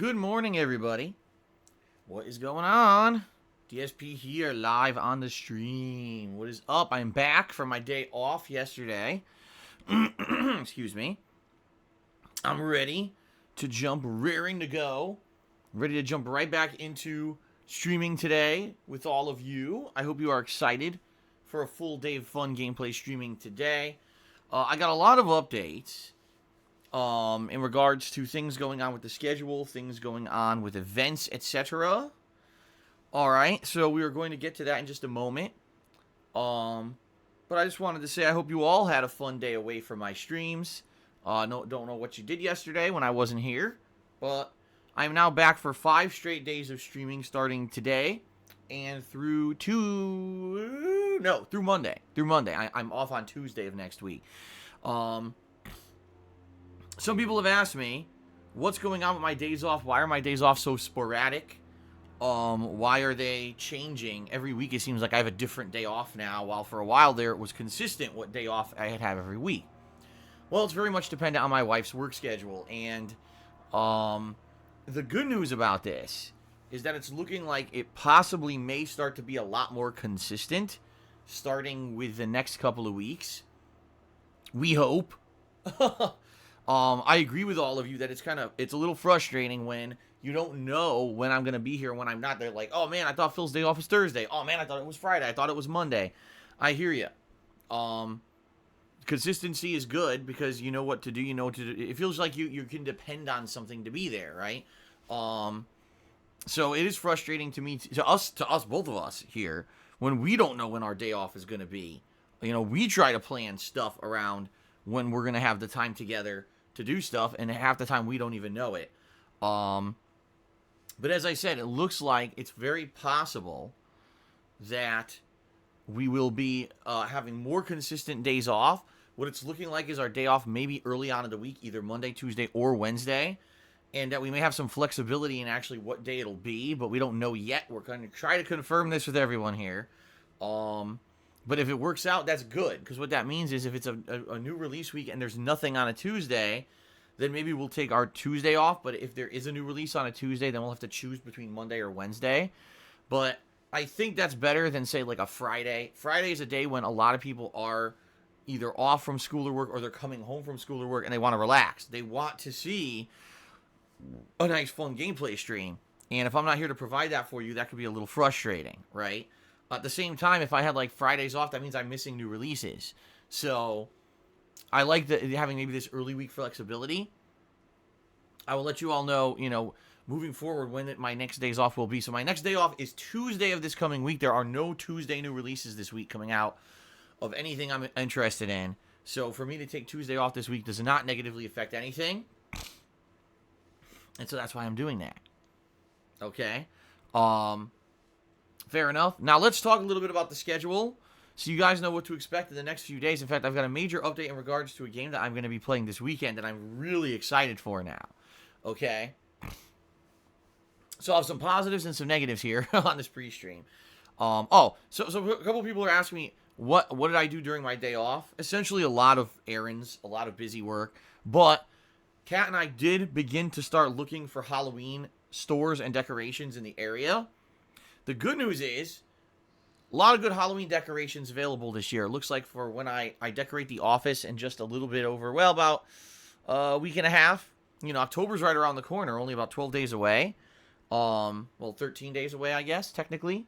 Good morning, everybody. What is going on? DSP here, live on the stream. What is up? I'm back from my day off yesterday. Excuse me. I'm ready to jump, raring to go. Ready to jump right back into streaming today with all of you. I hope you are excited for a full day of fun gameplay streaming today. I got a lot of updates. In regards to things going on with the schedule, things going on with events, etc. Alright, so we are going to get to that in just a moment. But I just wanted to say I hope you all had a fun day away from my streams. Don't know what you did yesterday when I wasn't here, but I'm now back for 5 straight days of streaming starting today and through Monday. Through Monday. I'm off on Tuesday of next week. Some people have asked me, what's going on with my days off? Why are my days off so sporadic? Why are they changing? Every week it seems like I have a different day off now, while for a while there it was consistent what day off I had every week. Well, it's very much dependent on my wife's work schedule, and the good news about this is that it's looking like it possibly may start to be a lot more consistent, starting with the next couple of weeks. We hope. I agree with all of you that it's a little frustrating when you don't know when I'm going to be here, when I'm not there. Like, oh man, I thought Phil's day off was Thursday. Oh man, I thought it was Friday. I thought it was Monday. I hear you. Consistency is good because you know what to do. You know what to do. It feels like you can depend on something to be there, right? So it is frustrating to me, to us, both of us here, when we don't know when our day off is going to be. You know, we try to plan stuff around when we're going to have the time together to do stuff, and half the time we don't even know it. But as I said, it looks like it's very possible that we will be having more consistent days off. What it's looking like is our day off maybe early on in the week, either Monday, Tuesday, or Wednesday, and that we may have some flexibility in actually what day it'll be, but we don't know yet. We're going to try to confirm this with everyone here. But if it works out, that's good, because what that means is if it's a new release week and there's nothing on a Tuesday, then maybe we'll take our Tuesday off. But if there is a new release on a Tuesday, then we'll have to choose between Monday or Wednesday. But I think that's better than, say, like a Friday. Friday is a day when a lot of people are either off from school or work, or they're coming home from school or work, and they want to relax. They want to see a nice, fun gameplay stream. And if I'm not here to provide that for you, that could be a little frustrating, right? At the same time, if I had like Fridays off, that means I'm missing new releases. So I like having maybe this early week flexibility. I will let you all know, moving forward when my next days off will be. So my next day off is Tuesday of this coming week. There are no Tuesday new releases this week coming out of anything I'm interested in. So for me to take Tuesday off this week does not negatively affect anything. And so that's why I'm doing that. Okay? Fair enough. Now let's talk a little bit about the schedule, so you guys know what to expect in the next few days. In fact, I've got a major update in regards to a game that I'm going to be playing this weekend that I'm really excited for now. Okay? So I'll have some positives and some negatives here on this pre-stream. So a couple people are asking me, what did I do during my day off? Essentially a lot of errands, a lot of busy work. But Kat and I did begin to start looking for Halloween stores and decorations in the area. The good news is, a lot of good Halloween decorations available this year. It looks like for when I decorate the office in just a little bit over, about a week and a half. October's right around the corner, only about 12 days away. 13 days away, I guess, technically.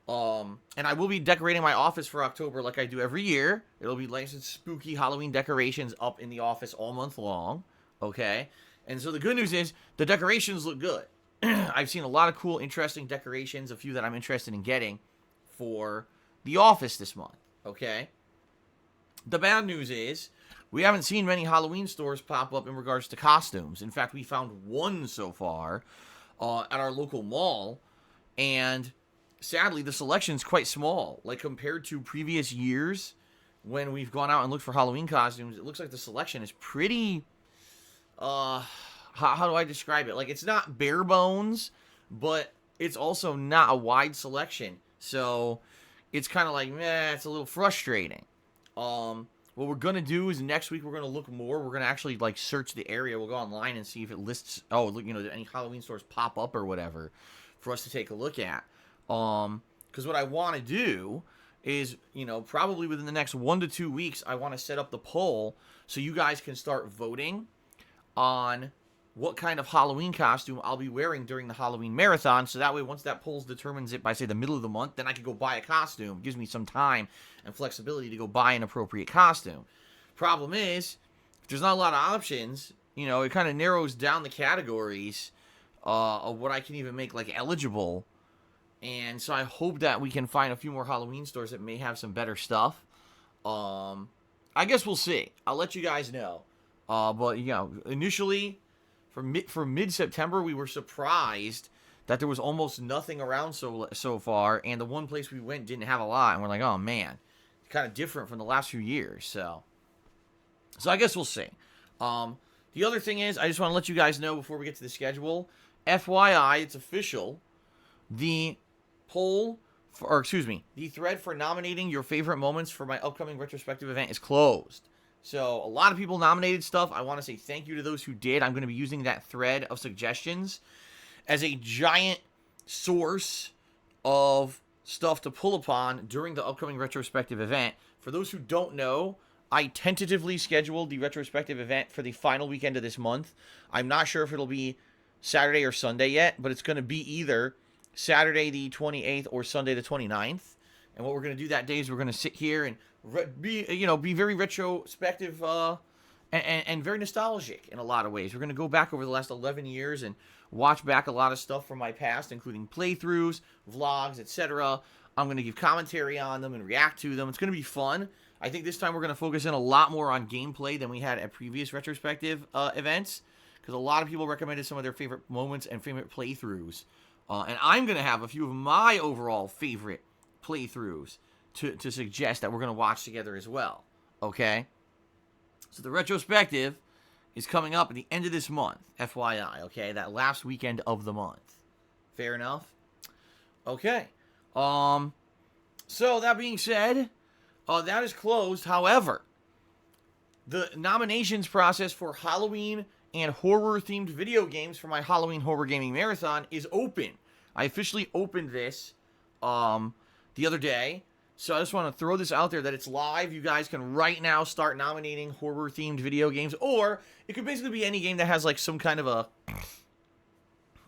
And I will be decorating my office for October like I do every year. It'll be nice and spooky Halloween decorations up in the office all month long. Okay? And so the good news is, the decorations look good. I've seen a lot of cool, interesting decorations, a few that I'm interested in getting for the office this month, okay? The bad news is, we haven't seen many Halloween stores pop up in regards to costumes. In fact, we found one so far at our local mall, and sadly, the selection's quite small. Like, compared to previous years, when we've gone out and looked for Halloween costumes, it looks like the selection is pretty, how do I describe it? Like, it's not bare bones, but it's also not a wide selection. So, it's kind of like, it's a little frustrating. what we're going to do is next week we're going to look more. We're going to actually, like, search the area. We'll go online and see if it lists, oh, look, you know, any Halloween stores pop up or whatever for us to take a look at. Because what I want to do is, you know, probably within the next 1 to 2 weeks, I want to set up the poll so you guys can start voting on what kind of Halloween costume I'll be wearing during the Halloween marathon. So that way, once that poll determines it by, say, the middle of the month, then I can go buy a costume. It gives me some time and flexibility to go buy an appropriate costume. Problem is, if there's not a lot of options, you know, it kind of narrows down the categories of what I can even make, like, eligible. And so I hope that we can find a few more Halloween stores that may have some better stuff. I guess we'll see. I'll let you guys know. But, you know, initially, for mid-September, we were surprised that there was almost nothing around so far, and the one place we went didn't have a lot, and we're like, oh, man, kind of different from the last few years, so I guess we'll see. The other thing is, I just want to let you guys know before we get to the schedule, FYI, it's official, the thread for nominating your favorite moments for my upcoming retrospective event is closed. So, a lot of people nominated stuff. I want to say thank you to those who did. I'm going to be using that thread of suggestions as a giant source of stuff to pull upon during the upcoming retrospective event. For those who don't know, I tentatively scheduled the retrospective event for the final weekend of this month. I'm not sure if it'll be Saturday or Sunday yet, but it's going to be either Saturday the 28th or Sunday the 29th. And what we're going to do that day is we're going to sit here and be very retrospective and very nostalgic in a lot of ways. We're going to go back over the last 11 years and watch back a lot of stuff from my past, including playthroughs, vlogs, etc. I'm going to give commentary on them and react to them. It's going to be fun. I think this time we're going to focus in a lot more on gameplay than we had at previous retrospective events, because a lot of people recommended some of their favorite moments and favorite playthroughs. And I'm going to have a few of my overall favorite playthroughs to suggest that we're going to watch together as well. Okay? So the retrospective is coming up at the end of this month, FYI, okay? That last weekend of the month. Fair enough? Okay. So that being said, that is closed. However, the nominations process for Halloween and horror-themed video games for my Halloween Horror Gaming Marathon is open. I officially opened this the other day. So I just want to throw this out there that it's live. You guys can right now start nominating horror-themed video games. Or it could basically be any game that has like some kind of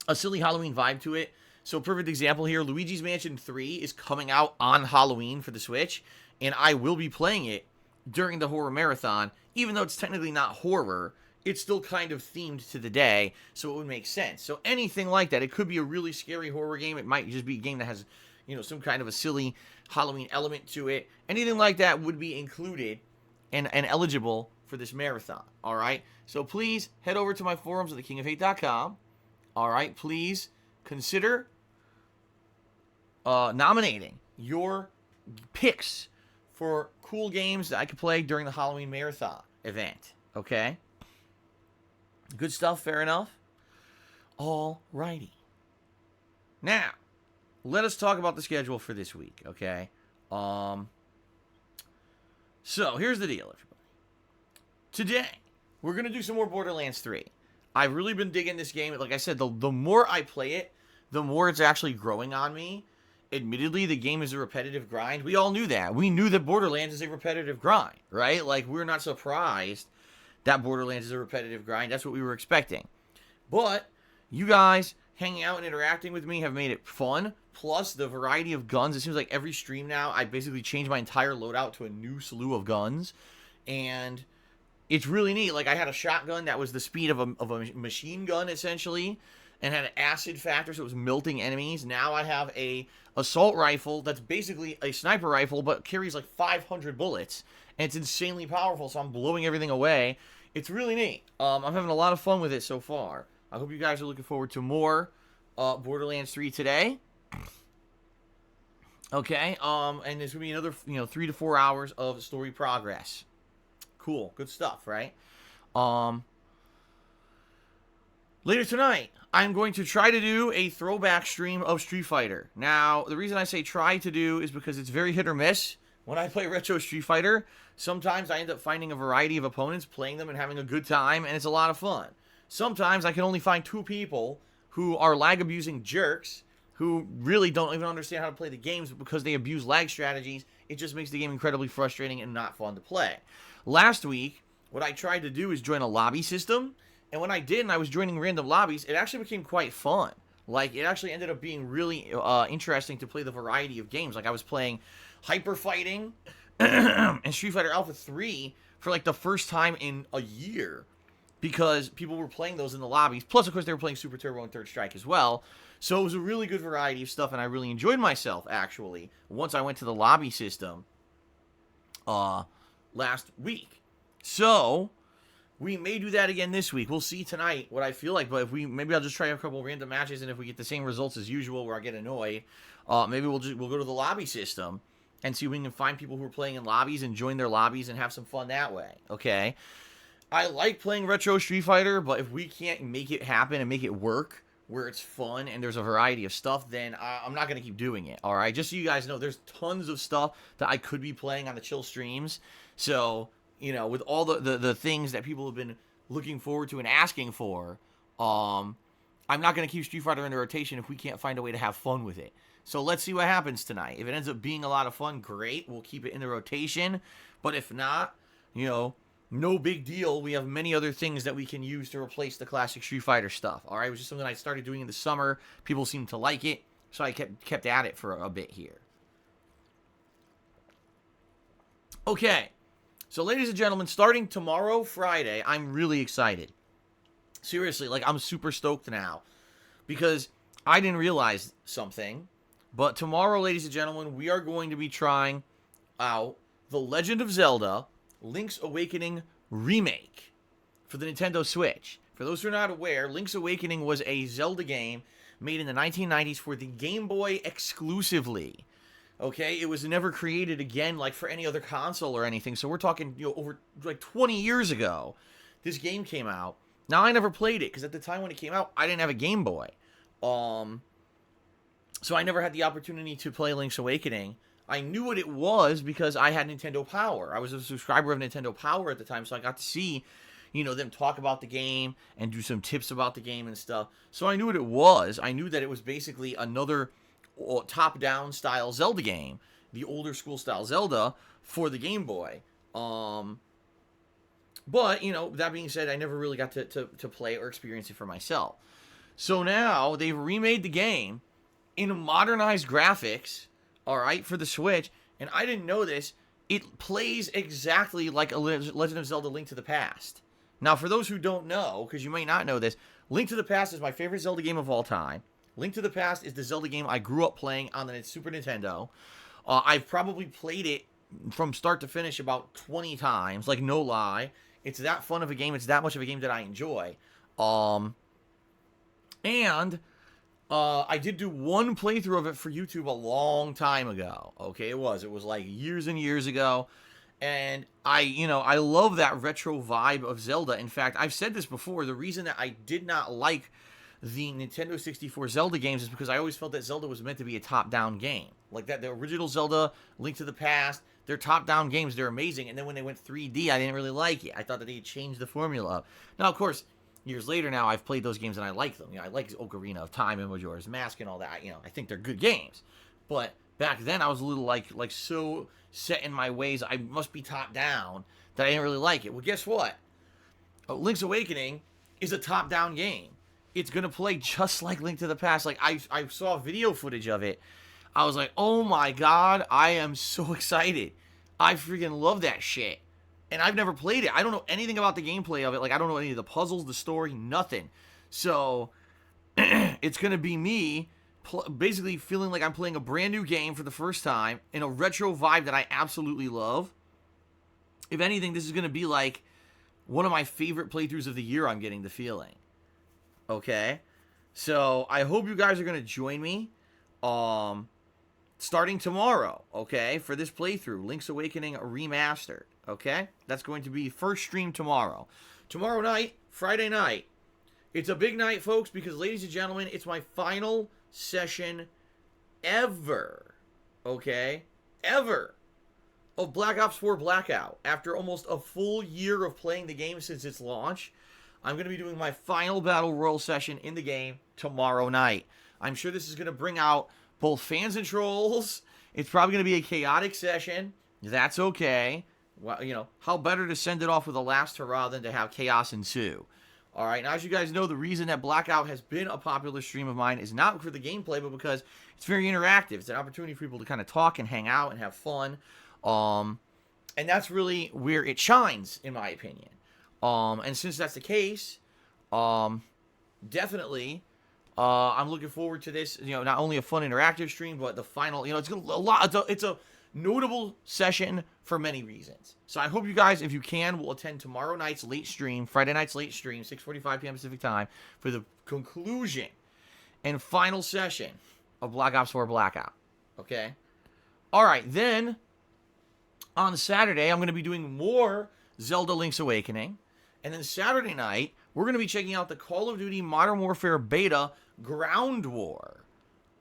a silly Halloween vibe to it. So perfect example here, Luigi's Mansion 3 is coming out on Halloween for the Switch. And I will be playing it during the horror marathon. Even though it's technically not horror, it's still kind of themed to the day. So it would make sense. So anything like that. It could be a really scary horror game. It might just be a game that has, you know, some kind of a silly Halloween element to it. Anything like that would be included and eligible for this marathon. All right. So please head over to my forums at thekingofhate.com. All right. Please consider nominating your picks for cool games that I could play during the Halloween marathon event. Okay. Good stuff. Fair enough. All righty. Now, let us talk about the schedule for this week, okay? So, here's the deal, everybody. Today, we're going to do some more Borderlands 3. I've really been digging this game. Like I said, the more I play it, the more it's actually growing on me. Admittedly, the game is a repetitive grind. We all knew that. We knew that Borderlands is a repetitive grind, right? Like, we're not surprised that Borderlands is a repetitive grind. That's what we were expecting. But, you guys hanging out and interacting with me have made it fun. Plus, the variety of guns. It seems like every stream now, I basically change my entire loadout to a new slew of guns. And it's really neat. Like, I had a shotgun that was the speed of a machine gun, essentially, and had an acid factor, so it was melting enemies. Now I have a assault rifle that's basically a sniper rifle, but carries like 500 bullets. And it's insanely powerful, so I'm blowing everything away. It's really neat. I'm having a lot of fun with it so far. I hope you guys are looking forward to more Borderlands 3 today. Okay, and there's going to be another, 3 to 4 hours of story progress. Cool, good stuff, right? Later tonight, I'm going to try to do a throwback stream of Street Fighter. Now, the reason I say try to do is because it's very hit or miss. when I play Retro Street Fighter, sometimes I end up finding a variety of opponents, playing them and having a good time, and it's a lot of fun. Sometimes I can only find 2 people who are lag-abusing jerks who really don't even understand how to play the games, but because they abuse lag strategies, it just makes the game incredibly frustrating and not fun to play. Last week, what I tried to do is join a lobby system, and when I did and I was joining random lobbies, it actually became quite fun. Like, it actually ended up being really interesting to play the variety of games. Like, I was playing Hyper Fighting and Street Fighter Alpha 3 for, like, the first time in a year because people were playing those in the lobbies. Plus, of course, they were playing Super Turbo and Third Strike as well. So it was a really good variety of stuff, and I really enjoyed myself, actually, once I went to the lobby system last week. So we may do that again this week. We'll see tonight what I feel like, but if maybe I'll just try a couple random matches, and if we get the same results as usual where I get annoyed, maybe we'll go to the lobby system and see if we can find people who are playing in lobbies and join their lobbies and have some fun that way, okay? I like playing Retro Street Fighter, but if we can't make it happen and make it work where it's fun and there's a variety of stuff, then I'm not going to keep doing it, all right? Just so you guys know, there's tons of stuff that I could be playing on the chill streams, so you know, with all the things that people have been looking forward to and asking for, I'm not going to keep Street Fighter in the rotation if we can't find a way to have fun with it. So let's see what happens tonight. If it ends up being a lot of fun, great. We'll keep it in the rotation. But if not, you know, no big deal. We have many other things that we can use to replace the classic Street Fighter stuff. All right, it was just something I started doing in the summer. People seemed to like it, so I kept at it for a bit here. Okay. So, ladies and gentlemen, starting tomorrow, Friday, I'm really excited. Seriously, like, I'm super stoked now. Because I didn't realize something. But tomorrow, ladies and gentlemen, we are going to be trying out The Legend of Zelda Link's Awakening Remake for the Nintendo Switch. For those who are not aware, Link's Awakening was a Zelda game made in the 1990s for the Game Boy exclusively. Okay, it was never created again, like, for any other console or anything. So we're talking, you know, over, like, 20 years ago, this game came out. Now, I never played it, because at the time when it came out, I didn't have a Game Boy. So I never had the opportunity to play Link's Awakening. I knew what it was because I had Nintendo Power. I was a subscriber of Nintendo Power at the time, so I got to see, you know, them talk about the game and do some tips about the game and stuff. So I knew what it was. I knew that it was basically another top-down style Zelda game, the older school style Zelda for the Game Boy. But, you know, that being said, I never really got to play or experience it for myself. So now they've remade the game in modernized graphics, all right, for the Switch, and I didn't know this. It plays exactly like a Legend of Zelda Link to the Past. Now, for those who don't know, because you may not know this, Link to the Past is my favorite Zelda game of all time. Link to the Past is the Zelda game I grew up playing on the Super Nintendo. I've probably played it from start to finish about 20 times, like, no lie. It's that fun of a game. It's that much of a game that I enjoy. And I did do one playthrough of it for YouTube a long time ago. Okay, it was like years and years ago. And I love that retro vibe of Zelda. In fact, I've said this before. The reason that I did not like the Nintendo 64 Zelda games is because I always felt that Zelda was meant to be a top-down game. Like that, the original Zelda, Link to the Past, they're top-down games. They're amazing. And then when they went 3D, I didn't really like it. I thought that they had changed the formula. Now, of course, years later now, I've played those games and I like them. You know, I like Ocarina of Time and Majora's Mask and all that. You know, I think they're good games. But back then, I was a little like so set in my ways, I must be top-down, that I didn't really like it. Well, guess what? Link's Awakening is a top-down game. It's going to play just like Link to the Past. Like, I saw video footage of it. I was like, oh my god, I am so excited. I freaking love that shit. And I've never played it. I don't know anything about the gameplay of it. Like, I don't know any of the puzzles, the story, nothing. So, it's going to be me basically feeling like I'm playing a brand new game for the first time in a retro vibe that I absolutely love. If anything, this is going to be like one of my favorite playthroughs of the year, I'm getting the feeling. Okay? So, I hope you guys are going to join me starting tomorrow, okay, for this playthrough, Link's Awakening Remastered, okay? That's going to be first stream tomorrow. Tomorrow night, Friday night, it's a big night, folks, because, ladies and gentlemen, it's my final session ever, okay? Ever of Black Ops 4 Blackout. After almost a full year of playing the game since its launch, I'm going to be doing my final Battle Royal session in the game tomorrow night. I'm sure this is going to bring out both fans and trolls. It's probably going to be a chaotic session. That's okay. Well, you know, how better to send it off with a last hurrah than to have chaos ensue. All right, now as you guys know, the reason that Blackout has been a popular stream of mine is not for the gameplay, but because it's very interactive. It's an opportunity for people to kind of talk and hang out and have fun. And that's really where it shines, in my opinion. And since that's the case, definitely, I'm looking forward to this. You know, not only a fun interactive stream, but the final. You know, it's a lot. It's a notable session for many reasons. So I hope you guys, if you can, will attend tomorrow night's late stream, Friday night's late stream, 6:45 p.m. Pacific time, for the conclusion and final session of Black Ops 4 Blackout. Okay? All right, then on Saturday, I'm going to be doing more Zelda Link's Awakening. And then Saturday night, we're going to be checking out the Call of Duty Modern Warfare Beta Ground War.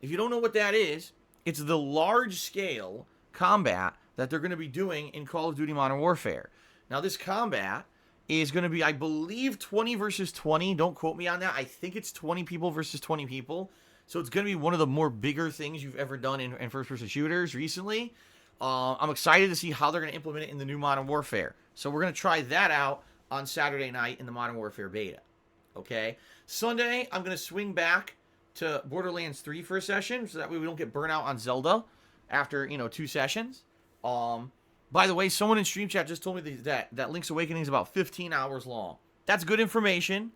If you don't know what that is, it's the large-scale combat that they're going to be doing in Call of Duty Modern Warfare. Now, this combat is going to be, I believe, 20 versus 20. Don't quote me on that. I think it's 20 people versus 20 people. So it's going to be one of the more bigger things you've ever done in first-person shooters recently. I'm excited to see how they're going to implement it in the new Modern Warfare. So we're going to try that out on Saturday night in the Modern Warfare beta. Okay? Sunday, I'm going to swing back to Borderlands 3 for a session, so that way we don't get burnt out on Zelda after, 2 sessions. By the way, someone in Stream Chat just told me that Link's Awakening is about 15 hours long. That's good information,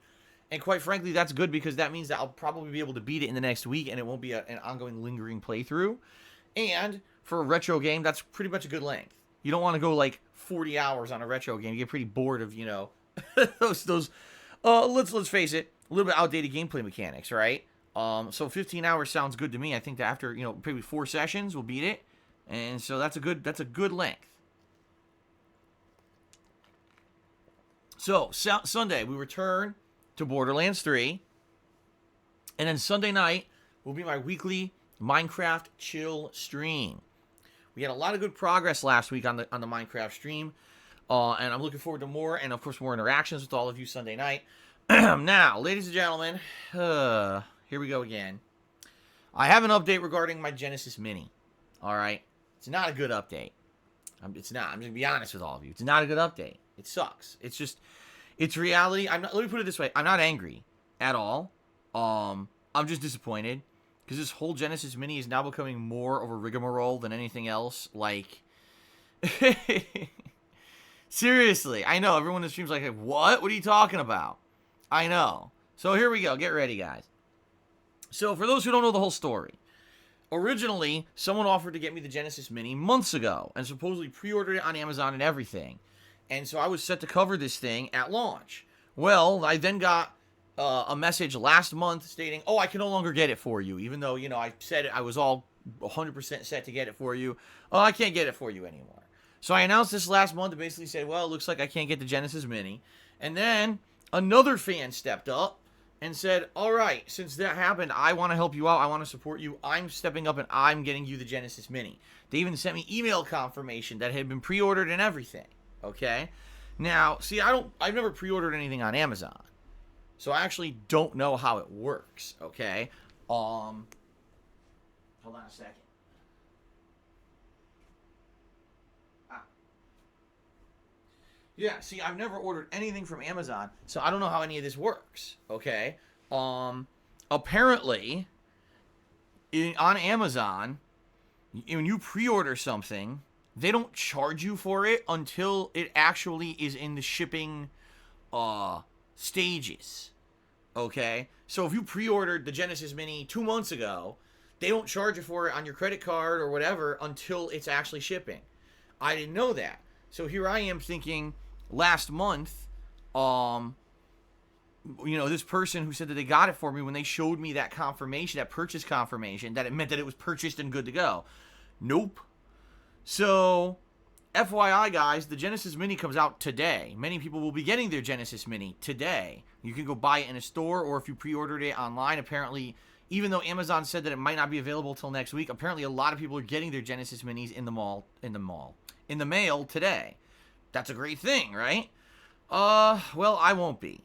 and quite frankly, that's good because that means that I'll probably be able to beat it in the next week, and it won't be an ongoing, lingering playthrough. And for a retro game, that's pretty much a good length. You don't want to go like 40 hours on a retro game. You get pretty bored of, those let's face it, a little bit outdated gameplay mechanics, right? So 15 hours sounds good to me. I think that after, maybe 4 sessions, we'll beat it. And so that's a good length. So, Sunday, we return to Borderlands 3. And then Sunday night will be my weekly Minecraft chill stream. We had a lot of good progress last week on the Minecraft stream. And I'm looking forward to more, and of course more interactions with all of you Sunday night. Now, ladies and gentlemen, here we go again. I have an update regarding my Genesis Mini. All right? It's not a good update. It's not. I'm going to be honest with all of you. It's not a good update. It sucks. It's reality. Let me put it this way. I'm not angry at all. I'm just disappointed because this whole Genesis Mini is now becoming more of a rigmarole than anything else. Like, seriously. I know everyone in the stream's like, what? What are you talking about? I know. So here we go. Get ready, guys. So for those who don't know the whole story, originally, someone offered to get me the Genesis Mini months ago and supposedly pre-ordered it on Amazon and everything. And so I was set to cover this thing at launch. Well, I then got a message last month stating, oh, I can no longer get it for you. Even though, I said I was all 100% set to get it for you. Oh, I can't get it for you anymore. So I announced this last month and basically said, well, it looks like I can't get the Genesis Mini. And then another fan stepped up and said, all right, since that happened, I want to help you out. I want to support you. I'm stepping up and I'm getting you the Genesis Mini. They even sent me email confirmation that had been pre-ordered and everything. Okay? Now, see, I've never pre-ordered anything on Amazon. So I actually don't know how it works. Okay? Hold on a second. Yeah, see, I've never ordered anything from Amazon, so I don't know how any of this works, okay? Apparently, on Amazon, when you pre-order something, they don't charge you for it until it actually is in the shipping stages, okay? So if you pre-ordered the Genesis Mini 2 months ago, they don't charge you for it on your credit card or whatever until it's actually shipping. I didn't know that. So here I am thinking, last month, this person who said that they got it for me, when they showed me that confirmation, that purchase confirmation, that it meant that it was purchased and good to go. Nope. So, FYI, guys, the Genesis Mini comes out today. Many people will be getting their Genesis Mini today. You can go buy it in a store, or if you pre-ordered it online, apparently, even though Amazon said that it might not be available till next week, apparently a lot of people are getting their Genesis Minis in the mall, in the mail today. That's a great thing, right? Well, I won't be.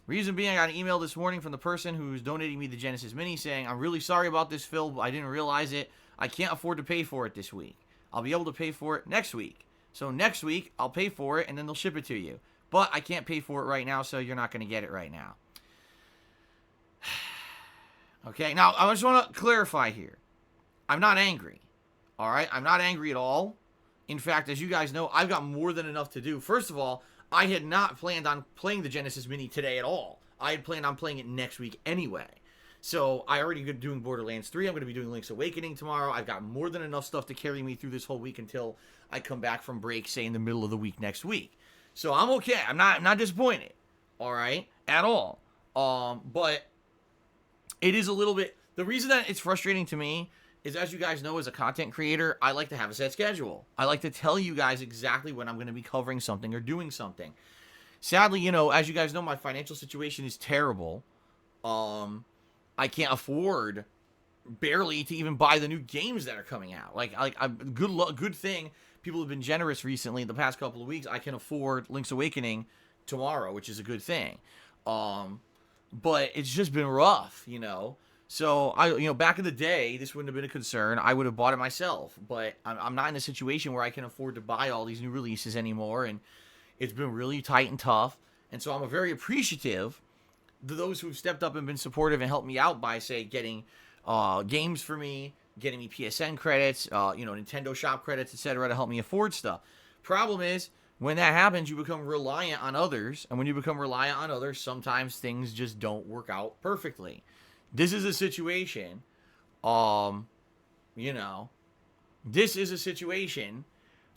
Reason being, I got an email this morning from the person who's donating me the Genesis Mini saying, I'm really sorry about this, Phil, but I didn't realize it. I can't afford to pay for it this week. I'll be able to pay for it next week. So next week, I'll pay for it, and then they'll ship it to you. But I can't pay for it right now, so you're not going to get it right now. Okay, now, I just want to clarify here. I'm not angry. All right? I'm not angry at all. In fact, as you guys know, I've got more than enough to do. First of all, I had not planned on playing the Genesis Mini today at all. I had planned on playing it next week anyway. So I already been doing Borderlands 3. I'm going to be doing Link's Awakening tomorrow. I've got more than enough stuff to carry me through this whole week until I come back from break, say in the middle of the week next week. So I'm okay. I'm not disappointed. All right? At all. But it is a little bit... The reason that it's frustrating to me is, as you guys know, as a content creator, I like to have a set schedule. I like to tell you guys exactly when I'm going to be covering something or doing something. Sadly, you know, as you guys know, my financial situation is terrible. I can't afford barely to even buy the new games that are coming out. Good thing people have been generous recently in the past couple of weeks. I can afford Link's Awakening tomorrow, which is a good thing. But it's just been rough, you know. So, back in the day, this wouldn't have been a concern. I would have bought it myself. But I'm not in a situation where I can afford to buy all these new releases anymore. And it's been really tight and tough. And so I'm very appreciative to those who've stepped up and been supportive and helped me out by, say, getting games for me, getting me PSN credits, Nintendo Shop credits, etc. to help me afford stuff. Problem is, when that happens, you become reliant on others. And when you become reliant on others, sometimes things just don't work out perfectly. This is a situation, this is a situation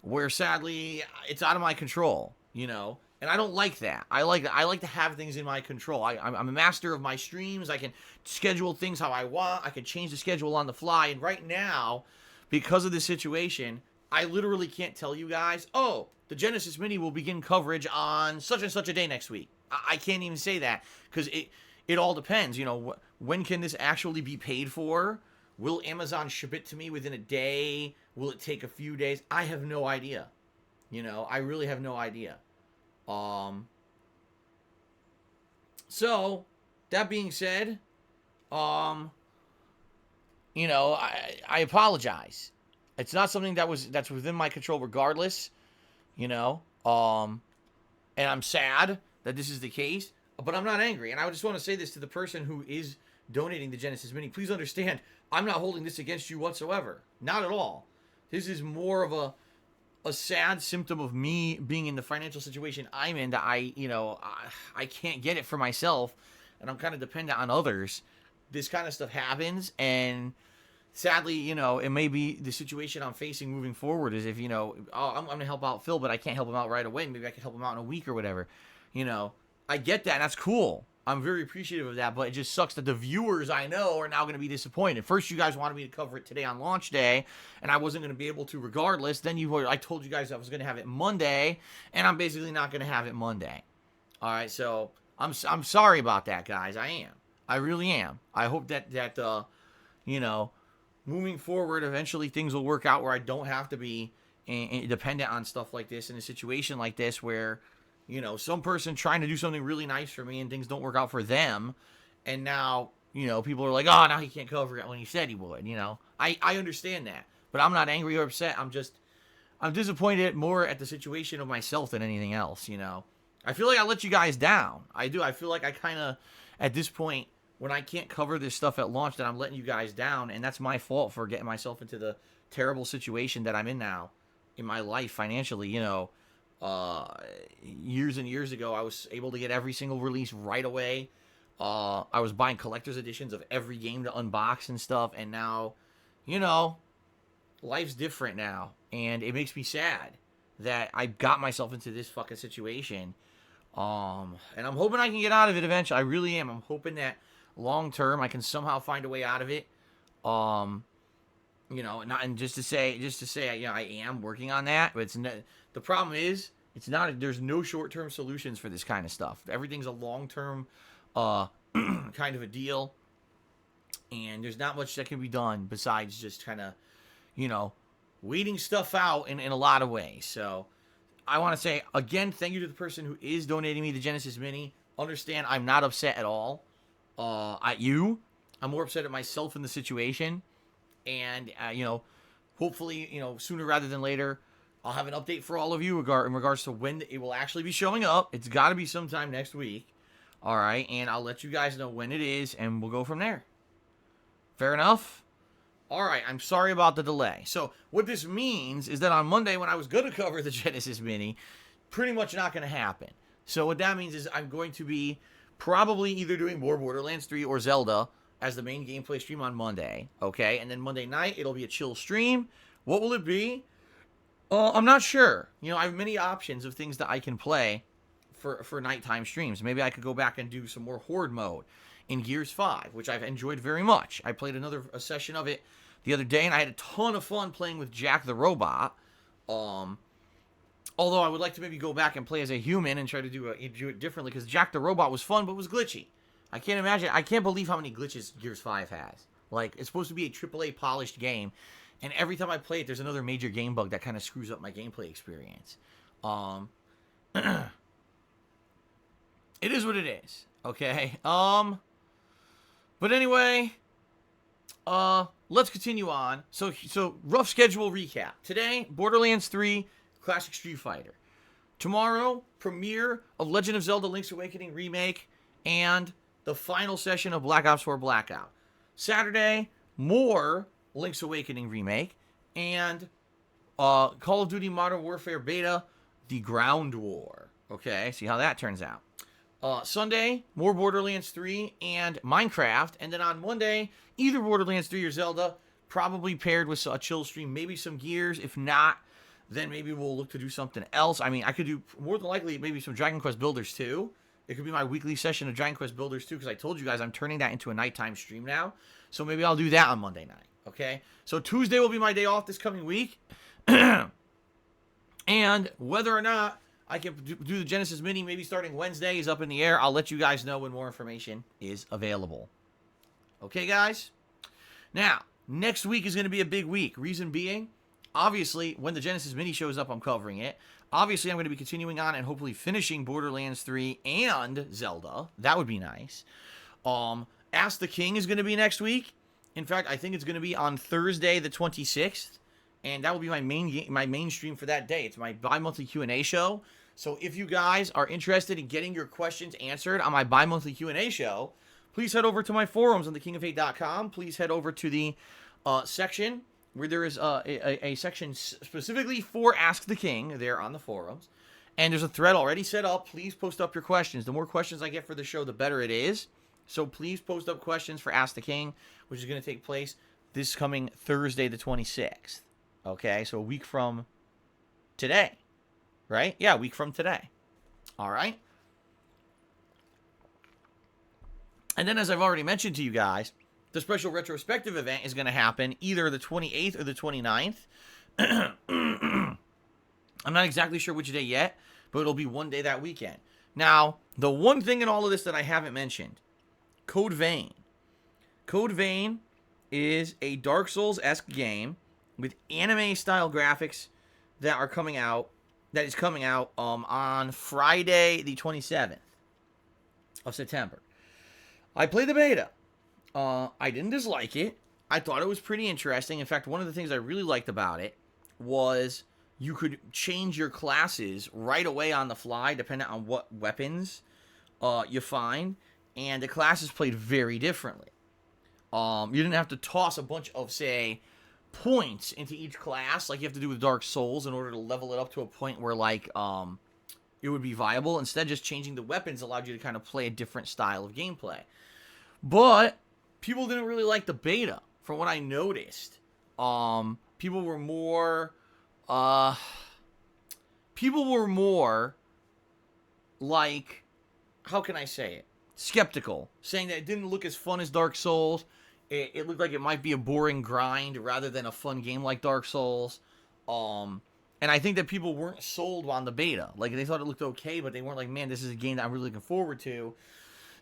where sadly it's out of my control, you know, and I don't like that. I like to have things in my control. I'm a master of my streams. I can schedule things how I want. I can change the schedule on the fly. And right now, because of this situation, I literally can't tell you guys, oh, the Genesis Mini will begin coverage on such and such a day next week. I can't even say that because it all depends, you know, when can this actually be paid for? Will Amazon ship it to me within a day? Will it take a few days? I have no idea. You know, I really have no idea. So, that being said, I apologize. It's not something that's within my control regardless, you know, and I'm sad that this is the case. But I'm not angry, and I just want to say this to the person who is donating the Genesis Mini. Please understand, I'm not holding this against you whatsoever. Not at all. This is more of a sad symptom of me being in the financial situation I'm in that I can't get it for myself, and I'm kind of dependent on others. This kind of stuff happens, and sadly, you know, it may be the situation I'm facing moving forward is if, I'm going to help out Phil, but I can't help him out right away. Maybe I can help him out in a week or whatever, you know. I get that, and that's cool. I'm very appreciative of that, but it just sucks that the viewers I know are now going to be disappointed. First, you guys wanted me to cover it today on launch day, and I wasn't going to be able to regardless. Then I told you guys I was going to have it Monday, and I'm basically not going to have it Monday. All right, so I'm sorry about that, guys. I am. I really am. I hope that moving forward, eventually things will work out where I don't have to be dependent on stuff like this in a situation like this where, you know, some person trying to do something really nice for me and things don't work out for them. And now, you know, people are like, oh, now he can't cover it when he said he would, you know. I understand that. But I'm not angry or upset. I'm disappointed more at the situation of myself than anything else, you know. I feel like I let you guys down. I do. I feel like I kind of, at this point, when I can't cover this stuff at launch, that I'm letting you guys down. And that's my fault for getting myself into the terrible situation that I'm in now in my life financially, you know. Years and years ago, I was able to get every single release right away. I was buying collector's editions of every game to unbox and stuff, and now, you know, life's different now, and it makes me sad that I got myself into this fucking situation. And I'm hoping I can get out of it eventually. I really am. I'm hoping that long term I can somehow find a way out of it. Just to say, you know, I am working on that, but the problem is, there's no short-term solutions for this kind of stuff. Everything's a long-term kind of a deal, and there's not much that can be done besides just kind of, you know, waiting stuff out in a lot of ways. So I want to say, again, thank you to the person who is donating me the Genesis Mini. Understand, I'm not upset at all at you. I'm more upset at myself in the situation. And, hopefully, sooner rather than later, I'll have an update for all of you in regards to when it will actually be showing up. It's got to be sometime next week. All right, and I'll let you guys know when it is, and we'll go from there. Fair enough? All right, I'm sorry about the delay. So what this means is that on Monday, when I was going to cover the Genesis Mini, pretty much not going to happen. So what that means is I'm going to be probably either doing more Borderlands 3 or Zelda as the main gameplay stream on Monday, okay? And then Monday night, it'll be a chill stream. What will it be? I'm not sure. I have many options of things that I can play for nighttime streams. Maybe I could go back and do some more Horde mode in Gears 5, which I've enjoyed very much. I played a session of it the other day, and I had a ton of fun playing with Jack the Robot. Although I would like to maybe go back and play as a human and try to do it differently, because Jack the Robot was fun, but was glitchy. I can't believe how many glitches Gears 5 has. Like, it's supposed to be a AAA polished game, and every time I play it, there's another major game bug that kind of screws up my gameplay experience. It is what it is, okay? But anyway, let's continue on. So rough schedule recap. Today, Borderlands 3, Classic Street Fighter. Tomorrow, premiere of Legend of Zelda Link's Awakening Remake, and the final session of Black Ops 4 Blackout. Saturday, more Link's Awakening Remake, and Call of Duty Modern Warfare Beta, The Ground War. Okay, see how that turns out. Sunday, more Borderlands 3 and Minecraft. And then on Monday, either Borderlands 3 or Zelda, probably paired with a chill stream, maybe some Gears. If not, then maybe we'll look to do something else. I mean, I could do, more than likely, maybe some Dragon Quest Builders 2. It could be my weekly session of Dragon Quest Builders 2, because I told you guys I'm turning that into a nighttime stream now. So maybe I'll do that on Monday night, okay? So Tuesday will be my day off this coming week. And whether or not I can do the Genesis Mini maybe starting Wednesday is up in the air. I'll let you guys know when more information is available. Okay, guys? Now, next week is going to be a big week. Reason being, obviously, when the Genesis Mini shows up, I'm covering it. Obviously, I'm going to be continuing on and hopefully finishing Borderlands 3 and Zelda. That would be nice. Ask the King is going to be next week. In fact, I think it's going to be on Thursday the 26th. And that will be my main stream for that day. It's my bi-monthly Q&A show. So if you guys are interested in getting your questions answered on my bi-monthly Q&A show, please head over to my forums on thekingofhate.com. Please head over to the section where there is a section specifically for Ask the King there on the forums. And there's a thread already set up. Please post up your questions. The more questions I get for the show, the better it is. So please post up questions for Ask the King, which is going to take place this coming Thursday the 26th. Okay, so a week from today, right? Yeah, a week from today. All right. And then, as I've already mentioned to you guys, the special retrospective event is going to happen either the 28th or the 29th. I'm not exactly sure which day yet, but it'll be one day that weekend. Now, the one thing in all of this that I haven't mentioned, Code Vein. Code Vein is a Dark Souls-esque game with anime-style graphics that is coming out on Friday the 27th of September. I played the beta. I didn't dislike it. I thought it was pretty interesting. In fact, one of the things I really liked about it was you could change your classes right away on the fly, depending on what weapons you find, and the classes played very differently. You didn't have to toss a bunch of, say, points into each class like you have to do with Dark Souls in order to level it up to a point where, like, it would be viable. Instead, just changing the weapons allowed you to kind of play a different style of gameplay. But people didn't really like the beta, from what I noticed. People were more like, how can I say it? Skeptical, saying that it didn't look as fun as Dark Souls. It looked like it might be a boring grind rather than a fun game like Dark Souls. And I think that people weren't sold on the beta. Like, they thought it looked okay, but they weren't like, man, this is a game that I'm really looking forward to.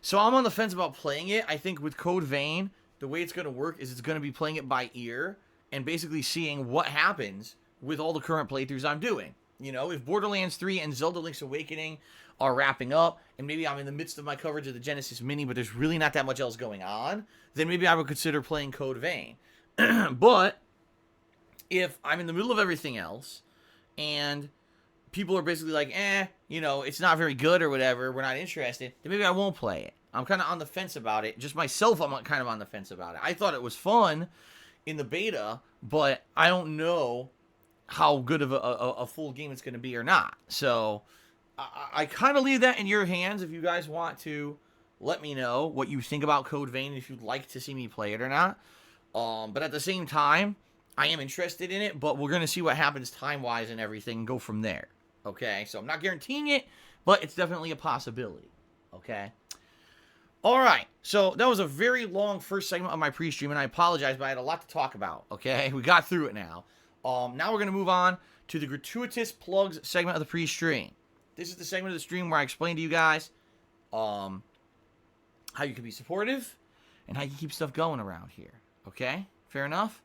So I'm on the fence about playing it. I think with Code Vein, the way it's going to work is it's going to be playing it by ear. and basically seeing what happens with all the current playthroughs I'm doing. You know, if Borderlands 3 and Zelda Link's Awakening are wrapping up, and maybe I'm in the midst of my coverage of the Genesis Mini, but there's really not that much else going on, then maybe I would consider playing Code Vein. But if I'm in the middle of everything else, and people are basically like, you know, it's not very good or whatever, we're not interested, then maybe I won't play it. I'm kind of on the fence about it. Just myself, I'm kind of on the fence about it. I thought it was fun in the beta, but I don't know how good of a full game it's going to be or not. So I kind of leave that in your hands if you guys want to let me know what you think about Code Vein, if you'd like to see me play it or not. But at the same time, I am interested in it, but we're going to see what happens time-wise and everything and go from there. Okay? So I'm not guaranteeing it, but it's definitely a possibility. Okay? Alright, so that was a very long first segment of my pre-stream, and I apologize, but I had a lot to talk about. Okay? We got through it now. Now we're going to move on to the gratuitous plugs segment of the pre-stream. This is the segment of the stream where I explain to you guys how you can be supportive and how you can keep stuff going around here. Okay? Fair enough?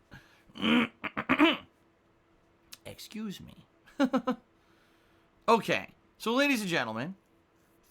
Excuse me. Okay. So, ladies and gentlemen,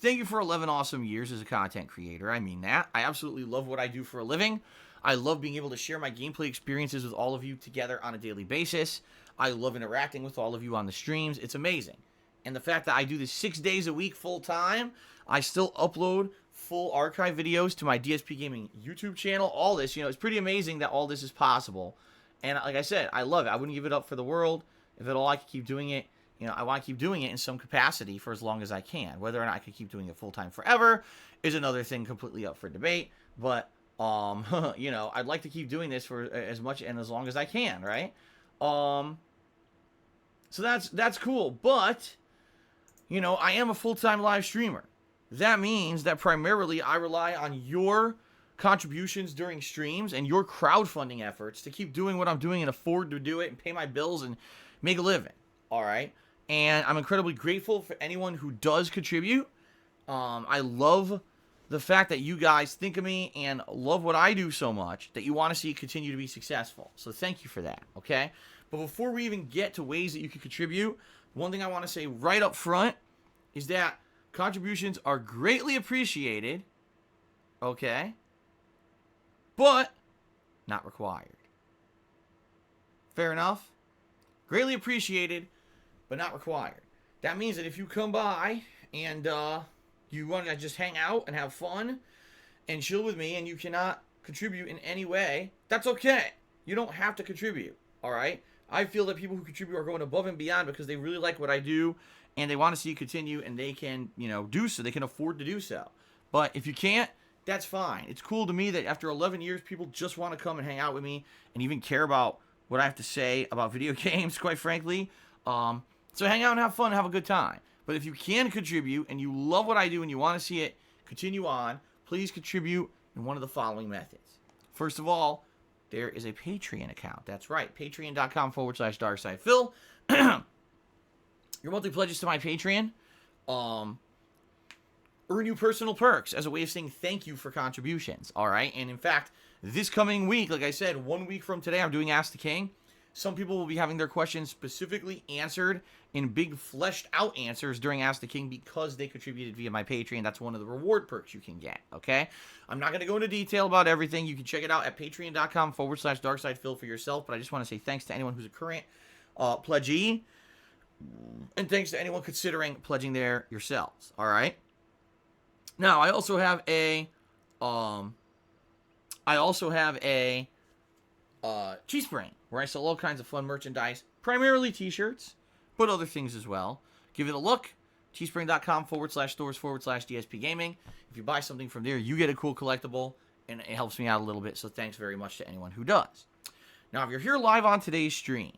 thank you for 11 awesome years as a content creator. I mean that. I absolutely love what I do for a living. I love being able to share my gameplay experiences with all of you together on a daily basis. I love interacting with all of you on the streams. It's amazing. And the fact that I do this 6 days a week full time, I still upload full archive videos to my DSPGaming YouTube channel, all this, you know, it's pretty amazing that all this is possible. And like I said, I love it. I wouldn't give it up for the world. If at all I could keep doing it, you know, I want to keep doing it in some capacity for as long as I can. Whether or not I could keep doing it full-time forever is another thing completely up for debate. But, you know, I'd like to keep doing this for as much and as long as I can, right? So that's cool. But, you know, I am a full-time live streamer. That means that primarily I rely on your contributions during streams and your crowdfunding efforts to keep doing what I'm doing and afford to do it and pay my bills and make a living. All right? And I'm incredibly grateful for anyone who does contribute. I love the fact that you guys think of me and love what I do so much that you want to see it continue to be successful. So thank you for that, okay? But before we even get to ways that you can contribute, one thing I want to say right up front is that contributions are greatly appreciated, okay? But not required. Fair enough? Greatly appreciated, but not required. That means that if you come by and you want to just hang out and have fun and chill with me and you cannot contribute in any way, that's okay. You don't have to contribute, all right? I feel that people who contribute are going above and beyond because they really like what I do and they want to see it continue and they can, you know, do so. They can afford to do so. But if you can't, that's fine. It's cool to me that after 11 years, people just want to come and hang out with me and even care about what I have to say about video games, quite frankly. So hang out and have fun and have a good time. But if you can contribute and you love what I do and you want to see it continue on, please contribute in one of the following methods. First of all, there is a Patreon account. That's right, patreon.com/DarkSidePhil. Your monthly pledges to my Patreon earn you personal perks as a way of saying thank you for contributions, all right? And in fact, this coming week, like I said, 1 week from today, I'm doing Ask the King. Some people will be having their questions specifically answered in big fleshed out answers during Ask the King because they contributed via my Patreon. That's one of the reward perks you can get, okay? I'm not going to go into detail about everything. You can check it out at patreon.com/DarkSidePhil for yourself, but I just want to say thanks to anyone who's a current pledgee, and thanks to anyone considering pledging there yourselves, all right? Now, I also have a Teespring, where I sell all kinds of fun merchandise, primarily t-shirts, but other things as well. Give it a look. Teespring.com/stores/DSPGaming. If you buy something from there, you get a cool collectible, and it helps me out a little bit, so thanks very much to anyone who does. Now, if you're here live on today's stream,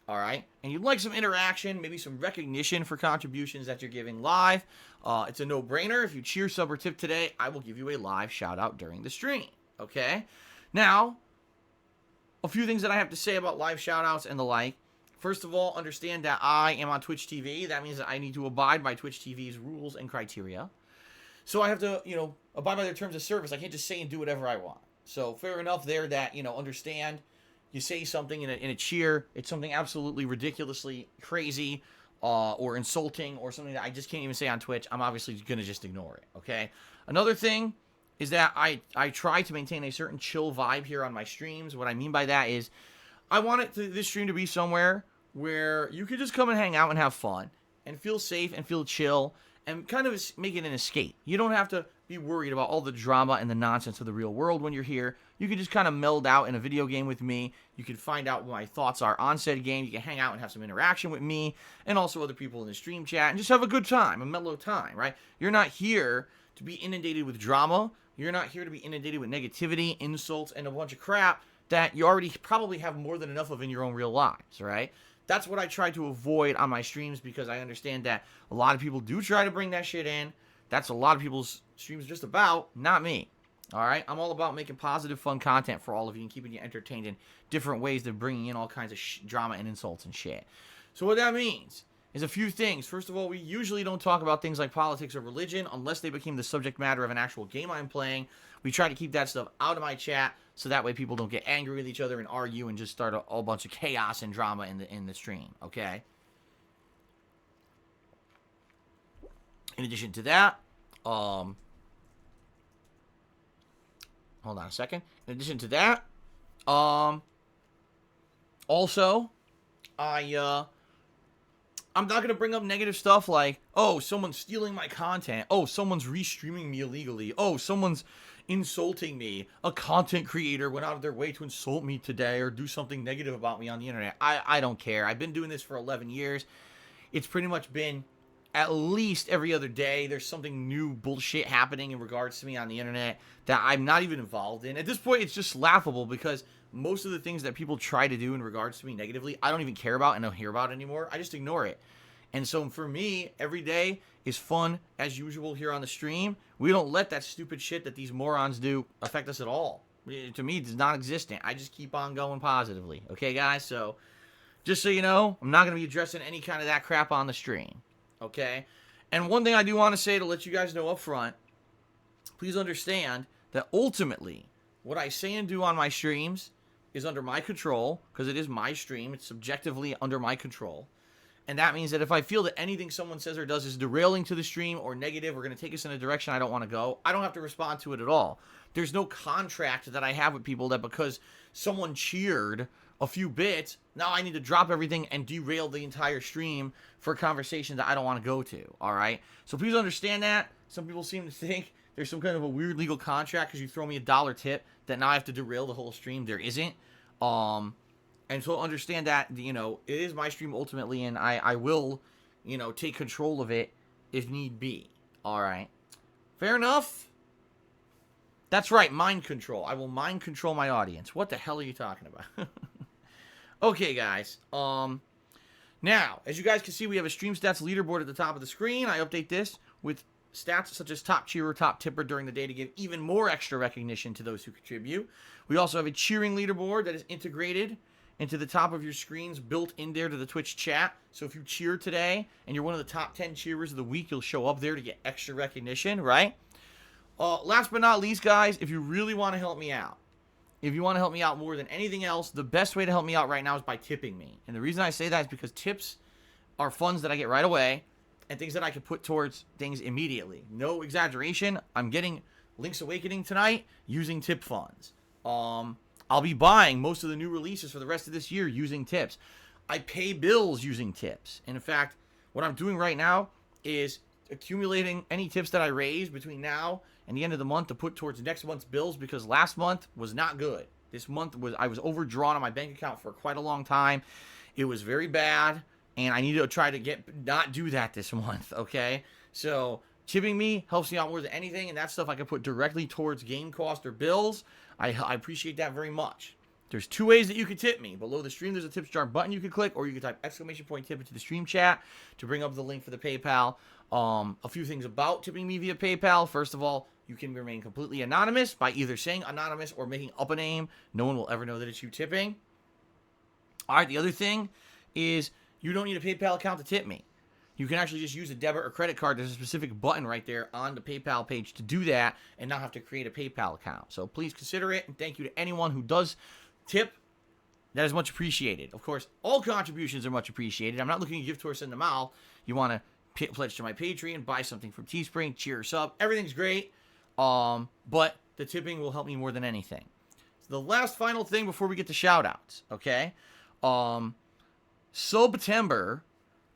all right, and you'd like some interaction, maybe some recognition for contributions that you're giving live, it's a no-brainer. If you cheer, sub, or tip today, I will give you a live shout-out during the stream, okay? Now, a few things that I have to say about live shout-outs and the like. First of all, understand that I am on Twitch TV. That means that I need to abide by Twitch TV's rules and criteria. So I have to, you know, abide by their terms of service. I can't just say and do whatever I want. So fair enough there that, you know, understand you say something in a cheer, it's something absolutely ridiculously crazy or insulting or something that I just can't even say on Twitch, I'm obviously going to just ignore it, okay? Another thing is that I try to maintain a certain chill vibe here on my streams. What I mean by that is I want this stream to be somewhere where you could just come and hang out and have fun and feel safe and feel chill and kind of make it an escape. You don't have to be worried about all the drama and the nonsense of the real world when you're here. You can just kind of meld out in a video game with me. You can find out what my thoughts are on said game. You can hang out and have some interaction with me and also other people in the stream chat and just have a good time, a mellow time, right? You're not here to be inundated with drama. You're not here to be inundated with negativity, insults, and a bunch of crap that you already probably have more than enough of in your own real lives, right? That's what I try to avoid on my streams because I understand that a lot of people do try to bring that shit in. That's a lot of people's streams just about, not me. All right? I'm all about making positive, fun content for all of you and keeping you entertained in different ways than bringing in all kinds of drama and insults and shit. So what that means is a few things. First of all, we usually don't talk about things like politics or religion unless they became the subject matter of an actual game I'm playing. We try to keep that stuff out of my chat so that way people don't get angry with each other and argue and just start a whole bunch of chaos and drama in the stream, okay? In addition to that, hold on a second. In addition to that, also, I'm not going to bring up negative stuff like, oh, someone's stealing my content. Oh, someone's restreaming me illegally. Oh, someone's insulting me. A content creator went out of their way to insult me today or do something negative about me on the internet. I don't care. I've been doing this for 11 years. It's pretty much been at least every other day there's something new bullshit happening in regards to me on the internet that I'm not even involved in. At this point, it's just laughable because most of the things that people try to do in regards to me negatively, I don't even care about and don't hear about anymore. I just ignore it. And so for me, every day is fun as usual here on the stream. We don't let that stupid shit that these morons do affect us at all. To me, it's non-existent. I just keep on going positively. Okay, guys? So just so you know, I'm not going to be addressing any kind of that crap on the stream. Okay? And one thing I do want to say to let you guys know up front, please understand that ultimately what I say and do on my streams is under my control because it is my stream. It's subjectively under my control. And that means that if I feel that anything someone says or does is derailing to the stream or negative or going to take us in a direction I don't want to go, I don't have to respond to it at all. There's no contract that I have with people that because someone cheered a few bits, now I need to drop everything and derail the entire stream for a conversation that I don't want to go to, all right? So please understand that. Some people seem to think there's some kind of a weird legal contract because you throw me a $1 tip that now I have to derail the whole stream. There isn't. And so understand that, you know, it is my stream ultimately, and I will, you know, take control of it if need be. All right. Fair enough? That's right, mind control. I will mind control my audience. What the hell are you talking about? Okay, guys. Now, as you guys can see, we have a stream stats leaderboard at the top of the screen. I update this with stats such as top cheerer, top tipper during the day to give even more extra recognition to those who contribute. We also have a cheering leaderboard that is integrated into the top of your screens, built in there to the Twitch chat. So if you cheer today and you're one of the top 10 cheerers of the week, you'll show up there to get extra recognition, right? Last but not least, guys, if you really want to help me out, if you want to help me out more than anything else, the best way to help me out right now is by tipping me. And the reason I say that is because tips are funds that I get right away and things that I can put towards things immediately. No exaggeration. I'm getting Link's Awakening tonight using tip funds. I'll be buying most of the new releases for the rest of this year using tips. I pay bills using tips. And in fact, what I'm doing right now is accumulating any tips that I raise between now and the end of the month to put towards next month's bills because last month was not good. This month I was overdrawn on my bank account for quite a long time. It was very bad, and I need to try to not do that this month, okay? So tipping me helps me out more than anything, and that stuff I can put directly towards game cost or bills. I appreciate that very much. There's two ways that you can tip me. Below the stream, there's a tips jar button you can click, or you can type !tip into the stream chat to bring up the link for the PayPal. A few things about tipping me via PayPal. First of all, you can remain completely anonymous by either saying anonymous or making up a name. No one will ever know that it's you tipping. All right, the other thing is you don't need a PayPal account to tip me. You can actually just use a debit or credit card. There's a specific button right there on the PayPal page to do that and not have to create a PayPal account. So please consider it, and thank you to anyone who does tip. That is much appreciated. Of course, all contributions are much appreciated. I'm not looking to give to or send them out. You want to pledge to my Patreon, buy something from Teespring, cheer us up. Everything's great. But the tipping will help me more than anything. So the last final thing before we get to shout-outs, okay? September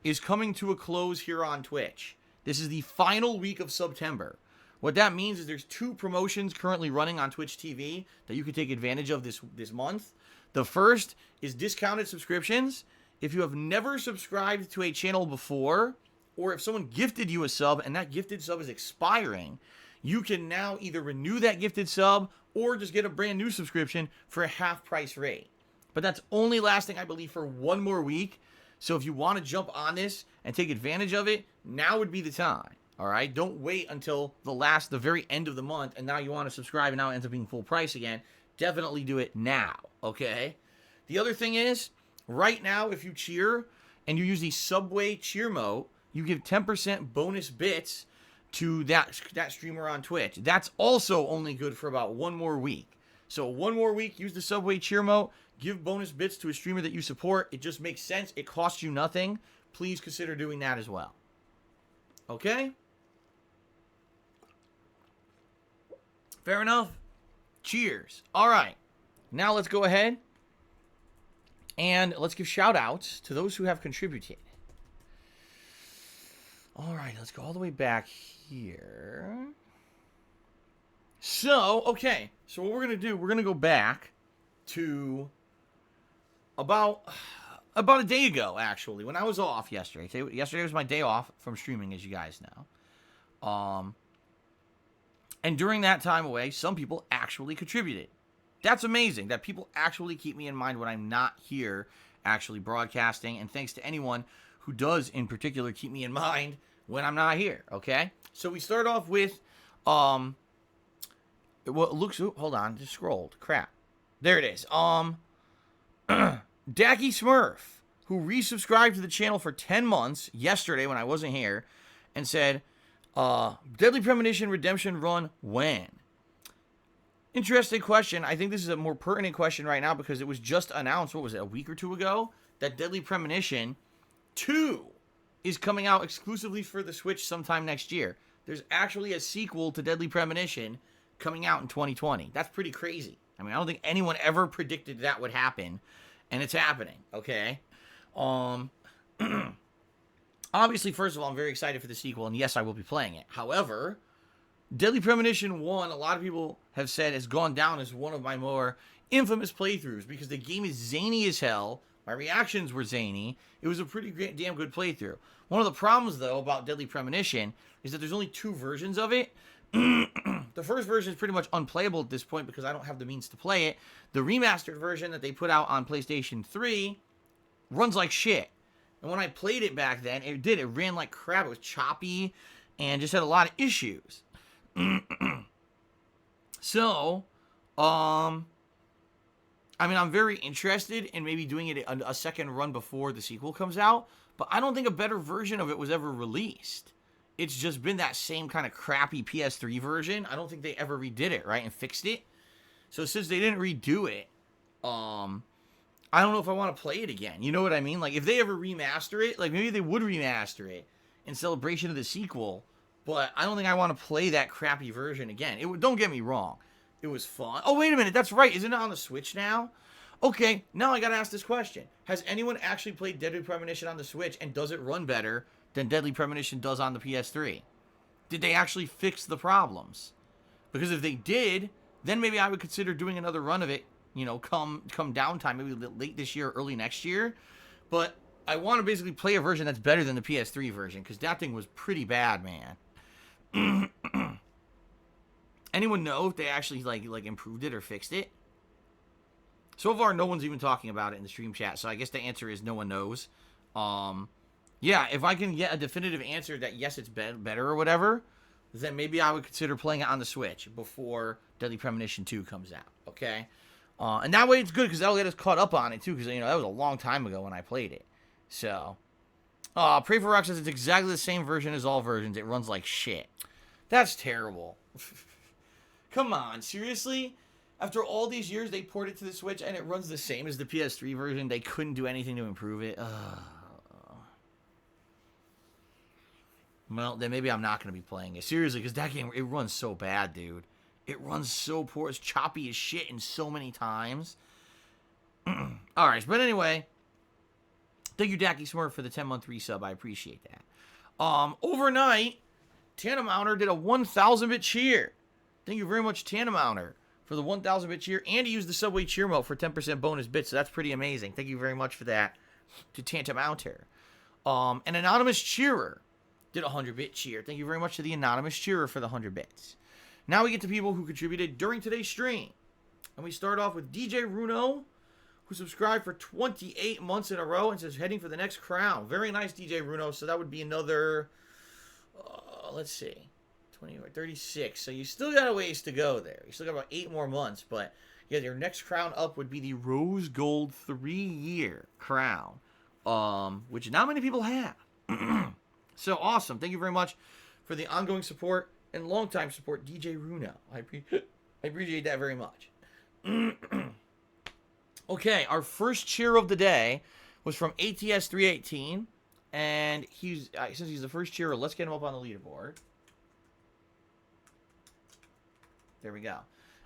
is coming to a close here on Twitch. This is the final week of September. What that means is there's 2 promotions currently running on Twitch TV that you can take advantage of this month. The first is discounted subscriptions. If you have never subscribed to a channel before, or if someone gifted you a sub and that gifted sub is expiring, you can now either renew that gifted sub or just get a brand new subscription for a half price rate. But that's only lasting, I believe, for 1 more week. So if you want to jump on this and take advantage of it, now would be the time. All right? Don't wait until the very end of the month and now you want to subscribe and now it ends up being full price again. Definitely do it now, okay? The other thing is, right now, if you cheer and you use the Subway cheer mode, you give 10% bonus bits to that streamer on Twitch. That's also only good for about 1 more week. So 1 more week, use the Subway cheer mode, give bonus bits to a streamer that you support. It just makes sense. It costs you nothing. Please consider doing that as well. Okay? Fair enough? Cheers. All right. Now let's go ahead and let's give shout-outs to those who have contributed. All right, let's go all the way back here. So, okay. So what we're going to do, we're going to go back to about a day ago, actually, when I was off yesterday. Yesterday was my day off from streaming, as you guys know. And during that time away, some people actually contributed. That's amazing that people actually keep me in mind when I'm not here actually broadcasting. And thanks to anyone who does in particular keep me in mind when I'm not here, okay? So we start off with, hold on, just scrolled. Crap. There it is. Dacky Smurf, who resubscribed to the channel for 10 months yesterday when I wasn't here, and said, Deadly Premonition Redemption Run when? Interesting question. I think this is a more pertinent question right now because it was just announced, what was it, a week or 2 ago, that Deadly Premonition 2 is coming out exclusively for the Switch sometime next year. There's actually a sequel to Deadly Premonition coming out in 2020. That's pretty crazy. I mean, I don't think anyone ever predicted that would happen, and it's happening, okay? Obviously, first of all, I'm very excited for the sequel, and yes, I will be playing it. However, Deadly Premonition 1, a lot of people have said, has gone down as one of my more infamous playthroughs because the game is zany as hell. My reactions were zany. It was a pretty damn good playthrough. One of the problems, though, about Deadly Premonition is that there's only 2 versions of it. The first version is pretty much unplayable at this point because I don't have the means to play it. The remastered version that they put out on PlayStation 3 runs like shit. And when I played it back then, it ran like crap. It was choppy and just had a lot of issues. So, I mean, I'm very interested in maybe doing it a second run before the sequel comes out, but I don't think a better version of it was ever released. It's just been that same kind of crappy PS3 version. I don't think they ever redid it, right, and fixed it. So since they didn't redo it, I don't know if I want to play it again. You know what I mean? Like, if they ever remaster it, like, maybe they would remaster it in celebration of the sequel, but I don't think I want to play that crappy version again. Don't get me wrong. It was fun. Oh, wait a minute. That's right. Isn't it on the Switch now? Okay, now I gotta ask this question. Has anyone actually played Deadly Premonition on the Switch, and does it run better than Deadly Premonition does on the PS3? Did they actually fix the problems? Because if they did, then maybe I would consider doing another run of it, you know, come downtime, maybe late this year, early next year. But I want to basically play a version that's better than the PS3 version, because that thing was pretty bad, man. Anyone know if they actually like improved it or fixed it? So far, no one's even talking about it in the stream chat, so I guess the answer is no one knows. Yeah, if I can get a definitive answer that yes, it's better or whatever, then maybe I would consider playing it on the Switch before Deadly Premonition 2 comes out, okay? And that way it's good, because that'll get us caught up on it, too, because, you know, that was a long time ago when I played it. So, Pray for Rock says it's exactly the same version as all versions. It runs like shit. That's terrible. Come on, seriously? After all these years, they ported it to the Switch, and it runs the same as the PS3 version. They couldn't do anything to improve it. Well, then maybe I'm not going to be playing it. Seriously, because that game, it runs so bad, dude. It runs so poor. It's choppy as shit in so many times. Alright, but anyway. Thank you, Dacky Smurf, for the 10-month resub. I appreciate that. Overnight, Tannemounter did a 1,000-bit cheer. Thank you very much, Tannemounter, for the 1,000-bit cheer. And he used the Subway cheer mode for 10% bonus bits, so that's pretty amazing. Thank you very much for that to Tannemounter. An Anonymous Cheerer did a 100-bit cheer. Thank you very much to the Anonymous Cheerer for the 100 bits. Now we get to people who contributed during today's stream. And we start off with DJ Runo, who subscribed for 28 months in a row and says, heading for the next crown. Very nice, DJ Runo. So that would be another, let's see, 20 or 36. So you still got a ways to go there. You still got about 8 more months. But yeah, your next crown up would be the Rose Gold 3-year crown, which not many people have. So awesome. Thank you very much for the ongoing support and longtime support, DJ Runo. I appreciate that very much. Okay, our first cheer of the day was from ATS318, and since he's the first cheerer, let's get him up on the leaderboard. There we go.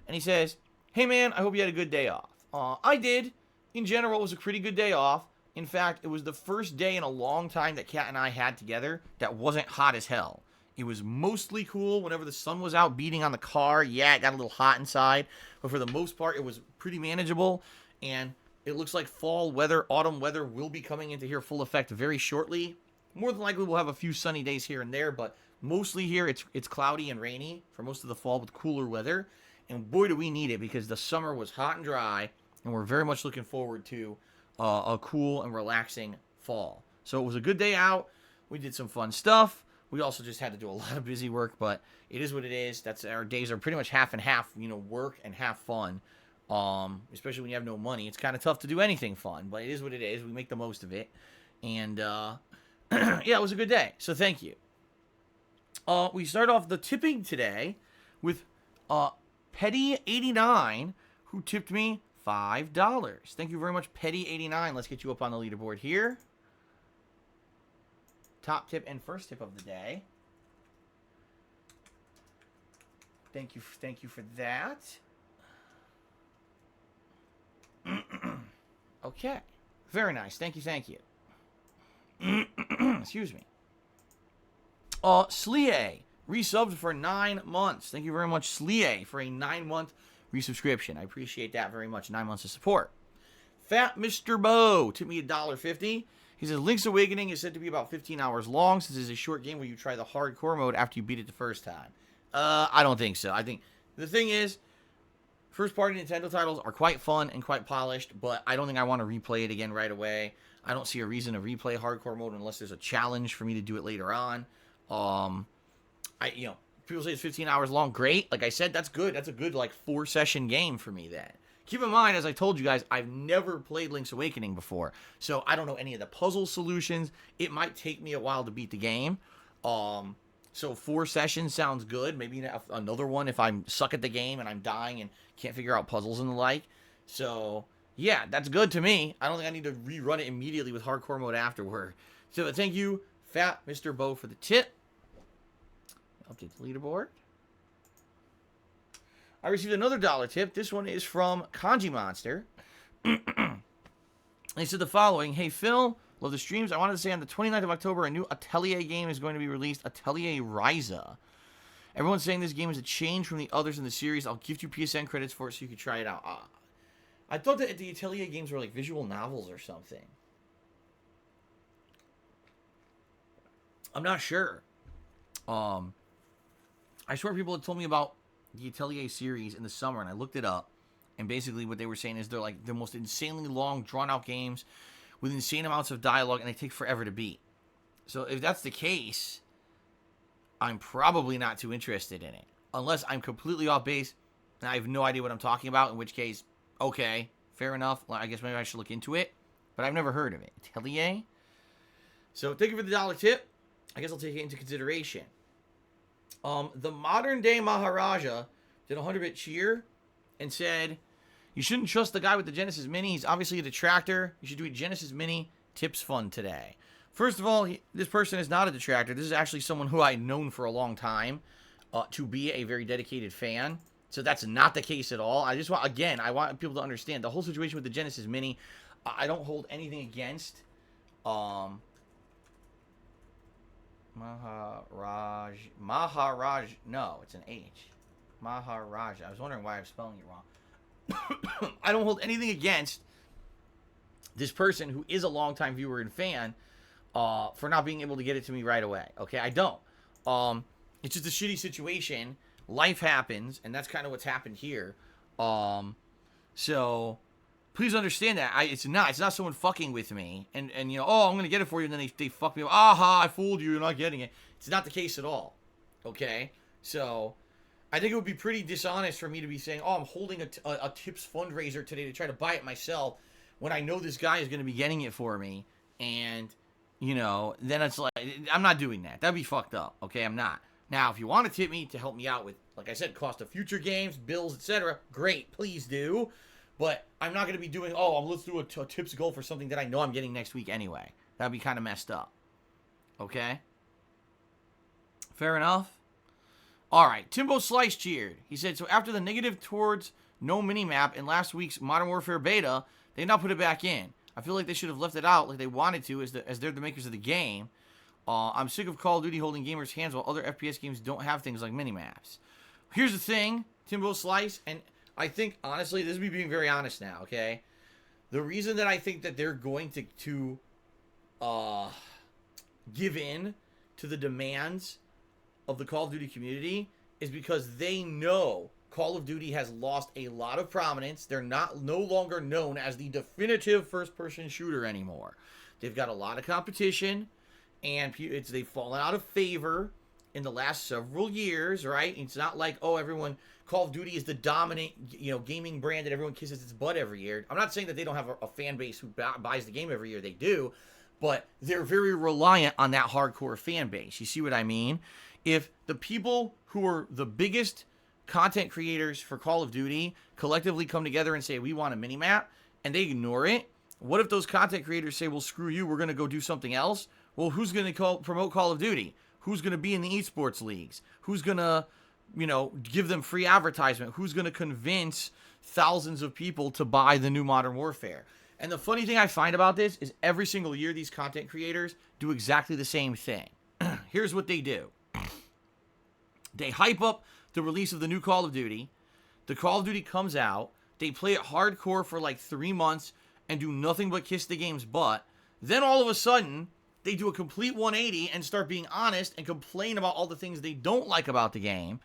And he says, hey man, I hope you had a good day off. I did. In general, it was a pretty good day off. In fact, it was the first day in a long time that Kat and I had together that wasn't hot as hell. It was mostly cool whenever the sun was out beating on the car. Yeah, it got a little hot inside, but for the most part, it was pretty manageable. And it looks like fall weather, autumn weather will be coming into here full effect very shortly. More than likely, we'll have a few sunny days here and there, but mostly here it's cloudy and rainy for most of the fall with cooler weather. And boy, do we need it, because the summer was hot and dry, and we're very much looking forward to a cool and relaxing fall. So it was a good day out. We did some fun stuff. We also just had to do a lot of busy work, but it is what it is. Our days are pretty much half and half, work and half fun. Especially when you have no money. It's kind of tough to do anything fun, but it is what it is. We make the most of it. And, yeah, it was a good day. So thank you. We start off the tipping today with, Petty89, who tipped me $5. Thank you very much, Petty89. Let's get you up on the leaderboard here. Top tip and first tip of the day. Thank you for that. Okay. Very nice. Thank you. Excuse me. Slie resubbed for 9 months. Thank you very much, Slie, for a 9-month resubscription. I appreciate that very much. 9 months of support. Fat Mr. Bo tipped me $1.50. He says, Link's Awakening is said to be about 15 hours long, since it's a short game where you try the hardcore mode after you beat it the first time. I don't think so. I think the thing is, first-party Nintendo titles are quite fun and quite polished, but I don't think I want to replay it again right away. I don't see a reason to replay hardcore mode unless there's a challenge for me to do it later on. People say it's 15 hours long. Great. Like I said, that's good. That's a good, 4-session game for me then. Keep in mind, as I told you guys, I've never played Link's Awakening before, so I don't know any of the puzzle solutions. It might take me a while to beat the game. So 4 sessions sounds good. Maybe another one if I'm suck at the game and I'm dying and can't figure out puzzles and the like. So, yeah, that's good to me. I don't think I need to rerun it immediately with hardcore mode afterward. So, thank you, Fat Mr. Bo, for the tip. Update the leaderboard. I received another $1 tip. This one is from Kanji Monster. He said the following. Hey, Phil, love the streams. I wanted to say on the 29th of October, a new Atelier game is going to be released, Atelier Ryza. Everyone's saying this game is a change from the others in the series. I'll gift you PSN credits for it so you can try it out. I thought that the Atelier games were like visual novels or something. I'm not sure. I swear people had told me about the Atelier series in the summer, and I looked it up. And basically what they were saying is they're like the most insanely long, drawn-out games with insane amounts of dialogue, and they take forever to beat. So if that's the case, I'm probably not too interested in it. Unless I'm completely off base and I have no idea what I'm talking about, in which case, okay, fair enough. Well, I guess maybe I should look into it. But I've never heard of it. Atelier? So thank you for the $1 tip. I guess I'll take it into consideration. The modern day Maharaja did a 100-bit cheer. and said, you shouldn't trust the guy with the Genesis Mini. He's obviously a detractor. You should do a Genesis Mini tips fund today. First of all, this person is not a detractor. This is actually someone who I've known for a long time to be a very dedicated fan. So that's not the case at all. I just want, again, I want people to understand the whole situation with the Genesis Mini. I don't hold anything against Maharaj, no, it's an H. Maharaj. I was wondering why I'm spelling it wrong. I don't hold anything against this person who is a longtime viewer and fan for not being able to get it to me right away. Okay, I don't. It's just a shitty situation. Life happens, and that's kind of what's happened here. So please understand that it's not someone fucking with me and you know, oh, I'm gonna get it for you, and then they fuck me up. Aha, I fooled you. You're not getting it. It's not the case at all. Okay, so I think it would be pretty dishonest for me to be saying, oh, I'm holding a tips fundraiser today to try to buy it myself when I know this guy is going to be getting it for me. And, you know, then it's like, I'm not doing that. That'd be fucked up. Okay, I'm not. Now, if you want to tip me to help me out with, like I said, cost of future games, bills, etc., great, please do. But I'm not going to be doing, oh, let's do a tips goal for something that I know I'm getting next week anyway. That'd be kind of messed up. Okay? Fair enough? Alright, Timbo Slice cheered. He said, so after the negative towards no minimap in last week's Modern Warfare beta, they now put it back in. I feel like they should have left it out like they wanted to as they're the makers of the game. I'm sick of Call of Duty holding gamers' hands while other FPS games don't have things like minimaps. Here's the thing, Timbo Slice, and I think, honestly, this is me being very honest now, okay? The reason that I think that they're going to give in to the demands of the Call of Duty community is because they know Call of Duty has lost a lot of prominence. They're no longer known as the definitive first-person shooter anymore. They've got a lot of competition, and they've fallen out of favor in the last several years, right? It's not like, oh, Call of Duty is the dominant, you know, gaming brand that everyone kisses its butt every year. I'm not saying that they don't have a fan base who buys the game every year. They do, but they're very reliant on that hardcore fan base. You see what I mean? If the people who are the biggest content creators for Call of Duty collectively come together and say, we want a minimap, and they ignore it, what if those content creators say, well, screw you, we're going to go do something else? Well, who's going to promote Call of Duty? Who's going to be in the esports leagues? Who's going to, you know, give them free advertisement? Who's going to convince thousands of people to buy the new Modern Warfare? And the funny thing I find about this is every single year these content creators do exactly the same thing. Here's what they do. They hype up the release of the new Call of Duty. The Call of Duty comes out. They play it hardcore for like 3 months and do nothing but kiss the game's butt. Then all of a sudden, they do a complete 180 and start being honest and complain about all the things they don't like about the game.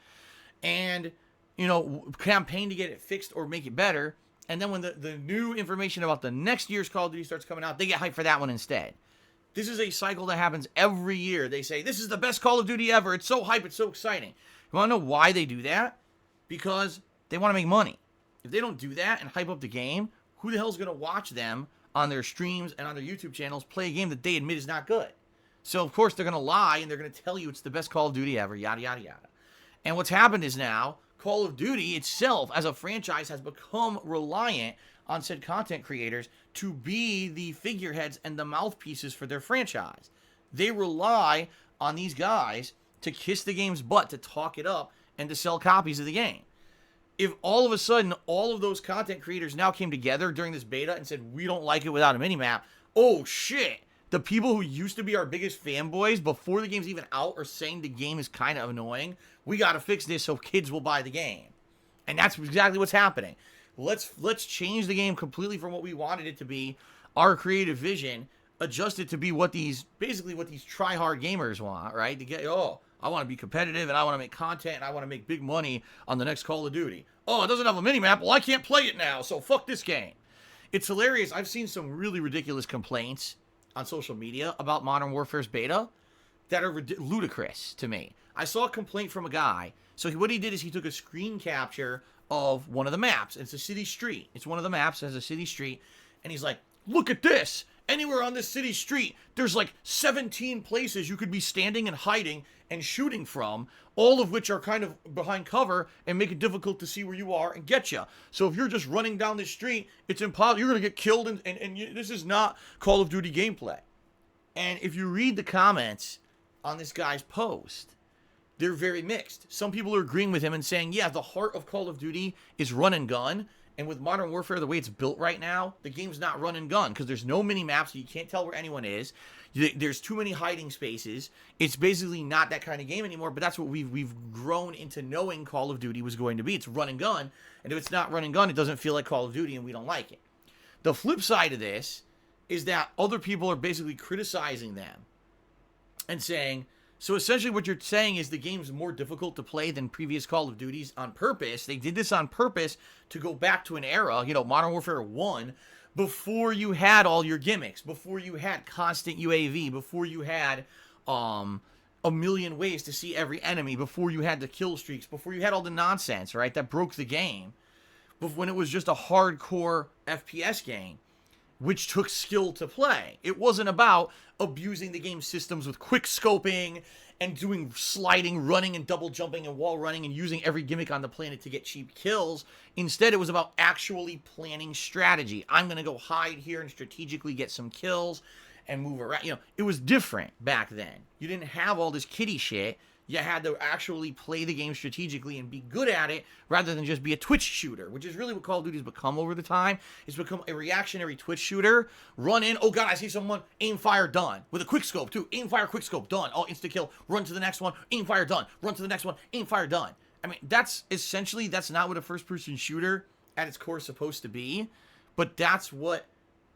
And, you know, campaign to get it fixed or make it better. And then when the new information about the next year's Call of Duty starts coming out, they get hyped for that one instead. This is a cycle that happens every year. They say, this is the best Call of Duty ever. It's so hype. It's so exciting. You want to know why they do that? Because they want to make money. If they don't do that and hype up the game, who the hell is going to watch them on their streams and on their YouTube channels play a game that they admit is not good? So, of course, they're going to lie and they're going to tell you it's the best Call of Duty ever, yada, yada, yada. And what's happened is now Call of Duty itself as a franchise has become reliant on said content creators to be the figureheads and the mouthpieces for their franchise. They rely on these guys to kiss the game's butt, to talk it up, and to sell copies of the game. If all of a sudden all of those content creators now came together during this beta and said, we don't like it without a minimap, oh shit, the people who used to be our biggest fanboys before the game's even out are saying the game is kind of annoying, we gotta fix this so kids will buy the game. And that's exactly what's happening. Let's change the game completely from what we wanted it to be, our creative vision, adjust it to be what these try-hard gamers want, right? To get, oh, I want to be competitive, and I want to make content, and I want to make big money on the next Call of Duty. Oh, it doesn't have a minimap. Well, I can't play it now, so fuck this game. It's hilarious. I've seen some really ridiculous complaints on social media about Modern Warfare's beta that are ludicrous to me. I saw a complaint from a guy. So what he did is he took a screen capture of one of the maps. It's a city street. It's one of the maps that has a city street. And he's like, look at this. Anywhere on this city street, there's like 17 places you could be standing and hiding, and shooting from, all of which are kind of behind cover and make it difficult to see where you are and get you. So if you're just running down the street, it's impossible. You're going to get killed, this is not Call of Duty gameplay. And if you read the comments on this guy's post, they're very mixed. Some people are agreeing with him and saying, yeah, the heart of Call of Duty is run and gun. And with Modern Warfare, the way it's built right now, the game's not run and gun because there's no mini-maps, so you can't tell where anyone is. There's too many hiding spaces. It's basically not that kind of game anymore, but that's what we've grown into knowing Call of Duty was going to be. It's run and gun, and if it's not run and gun, it doesn't feel like Call of Duty, and we don't like it. The flip side of this is that other people are basically criticizing them and saying, so essentially what you're saying is the game's more difficult to play than previous Call of Duties on purpose. They did this on purpose to go back to an era, Modern Warfare 1, before you had all your gimmicks, before you had constant UAV, before you had a million ways to see every enemy, before you had the kill streaks, before you had all the nonsense, right, that broke the game, but when it was just a hardcore FPS game, which took skill to play. It wasn't about abusing the game systems with quick scoping and doing sliding, running, and double jumping and wall running and using every gimmick on the planet to get cheap kills. Instead, it was about actually planning strategy. I'm going to go hide here and strategically get some kills and move around. It was different back then. You didn't have all this kiddie shit. You had to actually play the game strategically and be good at it rather than just be a twitch shooter, which is really what Call of Duty has become over the time. It's become a reactionary twitch shooter. Run in, oh god, I see someone, aim, fire, done. With a quick scope too. Aim, fire, quick scope, done. Oh, insta-kill, run to the next one, aim, fire, done. Run to the next one, aim, fire, done. I mean, that's not what a first-person shooter at its core is supposed to be, but that's what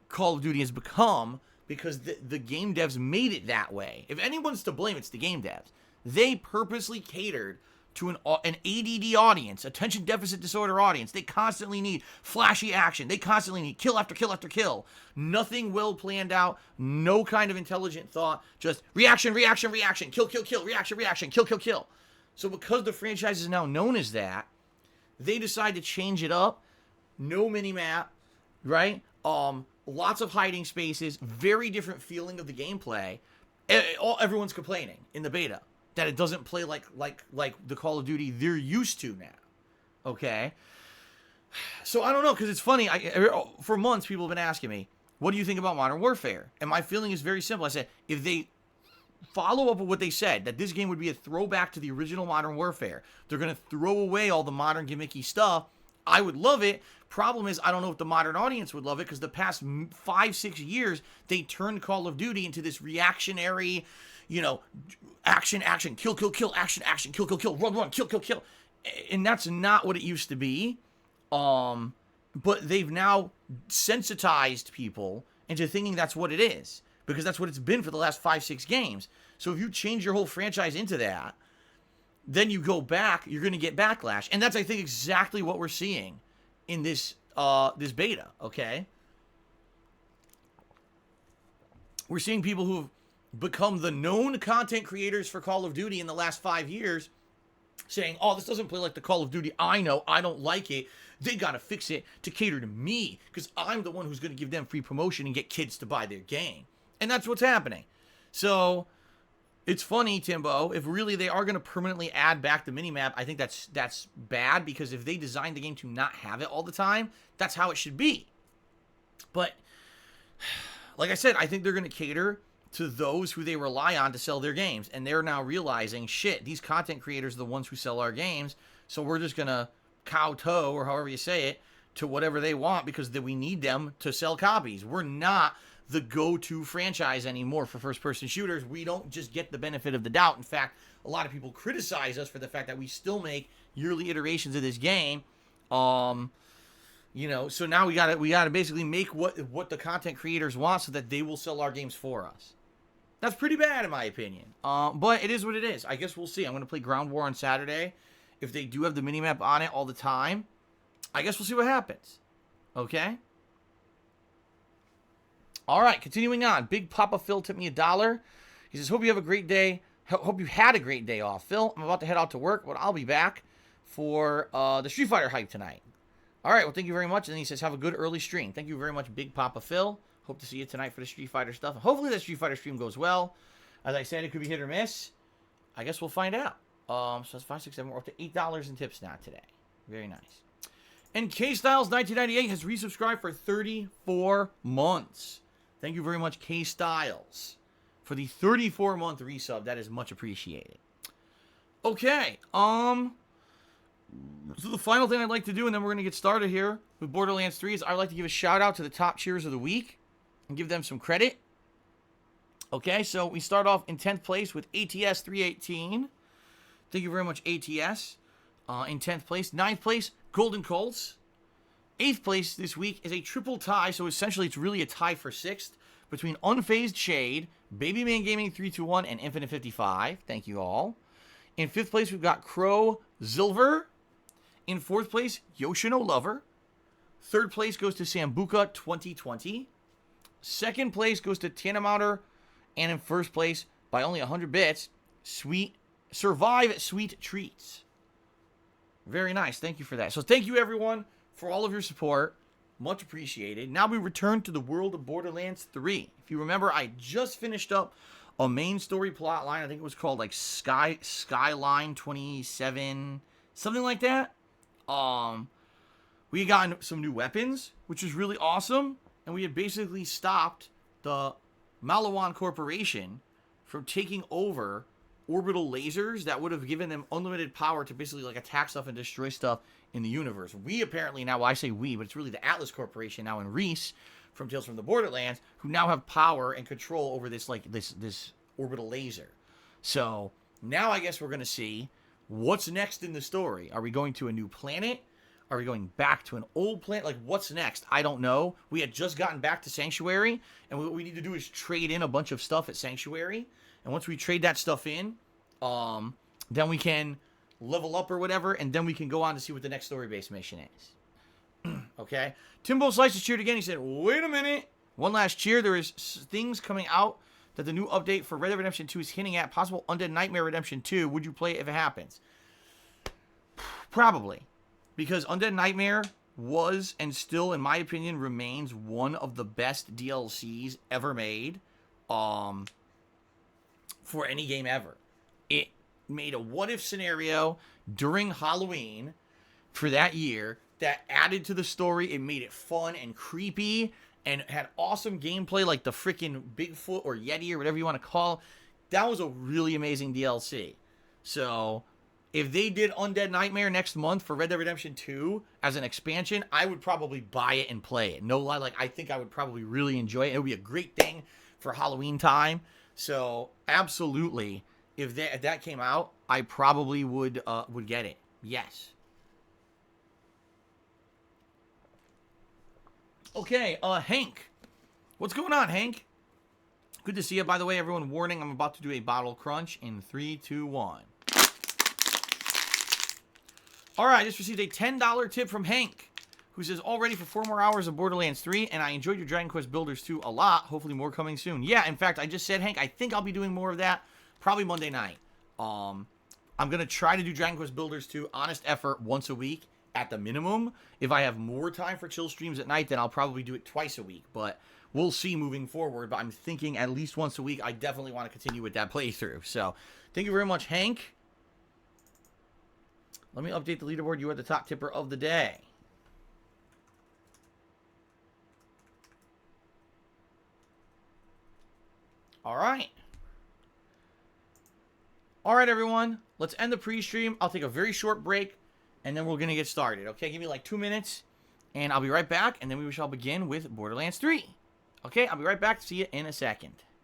Call of Duty has become because the game devs made it that way. If anyone's to blame, it's the game devs. They purposely catered to an ADD audience, attention deficit disorder audience. They constantly need flashy action. They constantly need kill after kill after kill. Nothing well planned out. No kind of intelligent thought. Just reaction, reaction, reaction. Kill, kill, kill. Reaction, reaction. Kill, kill, kill. So because the franchise is now known as that, they decide to change it up. No mini-map, right? Lots of hiding spaces. Very different feeling of the gameplay. Everyone's complaining in the beta that it doesn't play like the Call of Duty they're used to now. Okay? So I don't know, because it's funny. For months, people have been asking me, what do you think about Modern Warfare? And my feeling is very simple. I said, if they follow up with what they said, that this game would be a throwback to the original Modern Warfare, they're going to throw away all the modern gimmicky stuff, I would love it. Problem is, I don't know if the modern audience would love it, because the past 5-6 years, they turned Call of Duty into this reactionary, action, action, kill, kill, kill, action, action, kill, kill, kill, run, run, kill, kill, kill. And that's not what it used to be. But they've now sensitized people into thinking that's what it is, because that's what it's been for the last 5-6 games. So if you change your whole franchise into that, then you go back, you're going to get backlash. And that's, I think, exactly what we're seeing in this beta, okay? We're seeing people who've become the known content creators for Call of Duty in the last 5 years saying, oh, this doesn't play like the Call of Duty I know, I don't like it, they gotta fix it to cater to me, because I'm the one who's gonna give them free promotion and get kids to buy their game. And that's what's happening. So it's funny, Timbo, if really they are gonna permanently add back the minimap, I think that's bad, because if they designed the game to not have it all the time, that's how it should be. But like I said, I think they're gonna cater to those who they rely on to sell their games. And they're now realizing, shit, these content creators are the ones who sell our games, so we're just going to kowtow, or however you say it, to whatever they want because we need them to sell copies. We're not the go-to franchise anymore for first-person shooters. We don't just get the benefit of the doubt. In fact, a lot of people criticize us for the fact that we still make yearly iterations of this game. So now we gotta basically make what the content creators want so that they will sell our games for us. That's pretty bad in my opinion. But it is what it is. I guess we'll see. I'm going to play Ground War on Saturday. If they do have the minimap on it all the time, I guess we'll see what happens. Okay? All right, continuing on. Big Papa Phil tipped me $1. He says, hope you have a great day. Hope you had a great day off. Phil, I'm about to head out to work, but I'll be back for the Street Fighter hype tonight. All right, well, thank you very much. And then he says, have a good early stream. Thank you very much, Big Papa Phil. Hope to see you tonight for the Street Fighter stuff. Hopefully that Street Fighter stream goes well. As I said, it could be hit or miss. I guess we'll find out. So that's 5, 6, 7. We're up to $8 in tips now today. Very nice. And K-Styles 1998 has resubscribed for 34 months. Thank you very much, K-Styles, for the 34-month resub. That is much appreciated. Okay. So the final thing I'd like to do, and then we're going to get started here with Borderlands 3, is I'd like to give a shout out to the top cheers of the week and give them some credit. Okay, so we start off in 10th place with ATS 318. Thank you very much, ATS. In 10th place. 9th place, Golden Colts. 8th place this week is a triple tie, so essentially it's really a tie for 6th between Unfazed Shade, Babyman Gaming 321, and Infinite 55. Thank you all. In 5th place, we've got Crow Zilver. In 4th place, Yoshino Lover. 3rd place goes to Sambuca 2020. 2nd place goes to Tanamouter. And in 1st place, by only 100 bits, Survive Sweet Treats. Very nice. Thank you for that. So thank you, everyone, for all of your support. Much appreciated. Now we return to the world of Borderlands 3. If you remember, I just finished up a main story plot line. I think it was called like Skyline 27, something like that. We got some new weapons, which was really awesome. And we had basically stopped the Malawan Corporation from taking over orbital lasers that would have given them unlimited power to basically like attack stuff and destroy stuff in the universe. We apparently now, well, I say we, but it's really the Atlas Corporation now in Reese from Tales from the Borderlands, who now have power and control over this like this orbital laser. So now I guess we're going to see what's next in the story. Are we going to a new planet? Are we going back to an old planet? Like, what's next? I don't know. We had just gotten back to Sanctuary, and what we need to do is trade in a bunch of stuff at Sanctuary. And once we trade that stuff in, then we can level up or whatever, and then we can go on to see what the next story-based mission is. Okay? Timbo Slices cheered again. He said, wait a minute. One last cheer. There is things coming out that the new update for Red Dead Redemption 2 is hinting at. Possible Undead Nightmare Redemption 2. Would you play it if it happens? Probably. Because Undead Nightmare was, and still, in my opinion, remains one of the best DLCs ever made for any game ever. It made a what-if scenario during Halloween for that year that added to the story. It made it fun and creepy and had awesome gameplay like the freaking Bigfoot or Yeti or whatever you want to call. That was a really amazing DLC. So if they did Undead Nightmare next month for Red Dead Redemption 2 as an expansion, I would probably buy it and play it. No lie, like I think I would probably really enjoy it. It would be a great thing for Halloween time. So absolutely, if that came out, I probably would get it. Yes. Okay, Hank. What's going on, Hank? Good to see you. By the way, everyone, warning, I'm about to do a bottle crunch in 3, 2, 1. All right, I just received a $10 tip from Hank, who says, all ready for 4 more hours of Borderlands 3, and I enjoyed your Dragon Quest Builders 2 a lot. Hopefully more coming soon. Yeah, in fact, I just said, Hank, I think I'll be doing more of that probably Monday night. I'm going to try to do Dragon Quest Builders 2, honest effort, once a week at the minimum. If I have more time for chill streams at night, then I'll probably do it twice a week. But we'll see moving forward. But I'm thinking at least once a week, I definitely want to continue with that playthrough. So thank you very much, Hank. Let me update the leaderboard. You are the top tipper of the day. All right. All right, everyone. Let's end the pre-stream. I'll take a very short break, and then we're going to get started. Okay, give me like 2 minutes, and I'll be right back, and then we shall begin with Borderlands 3. Okay, I'll be right back. See you in a second.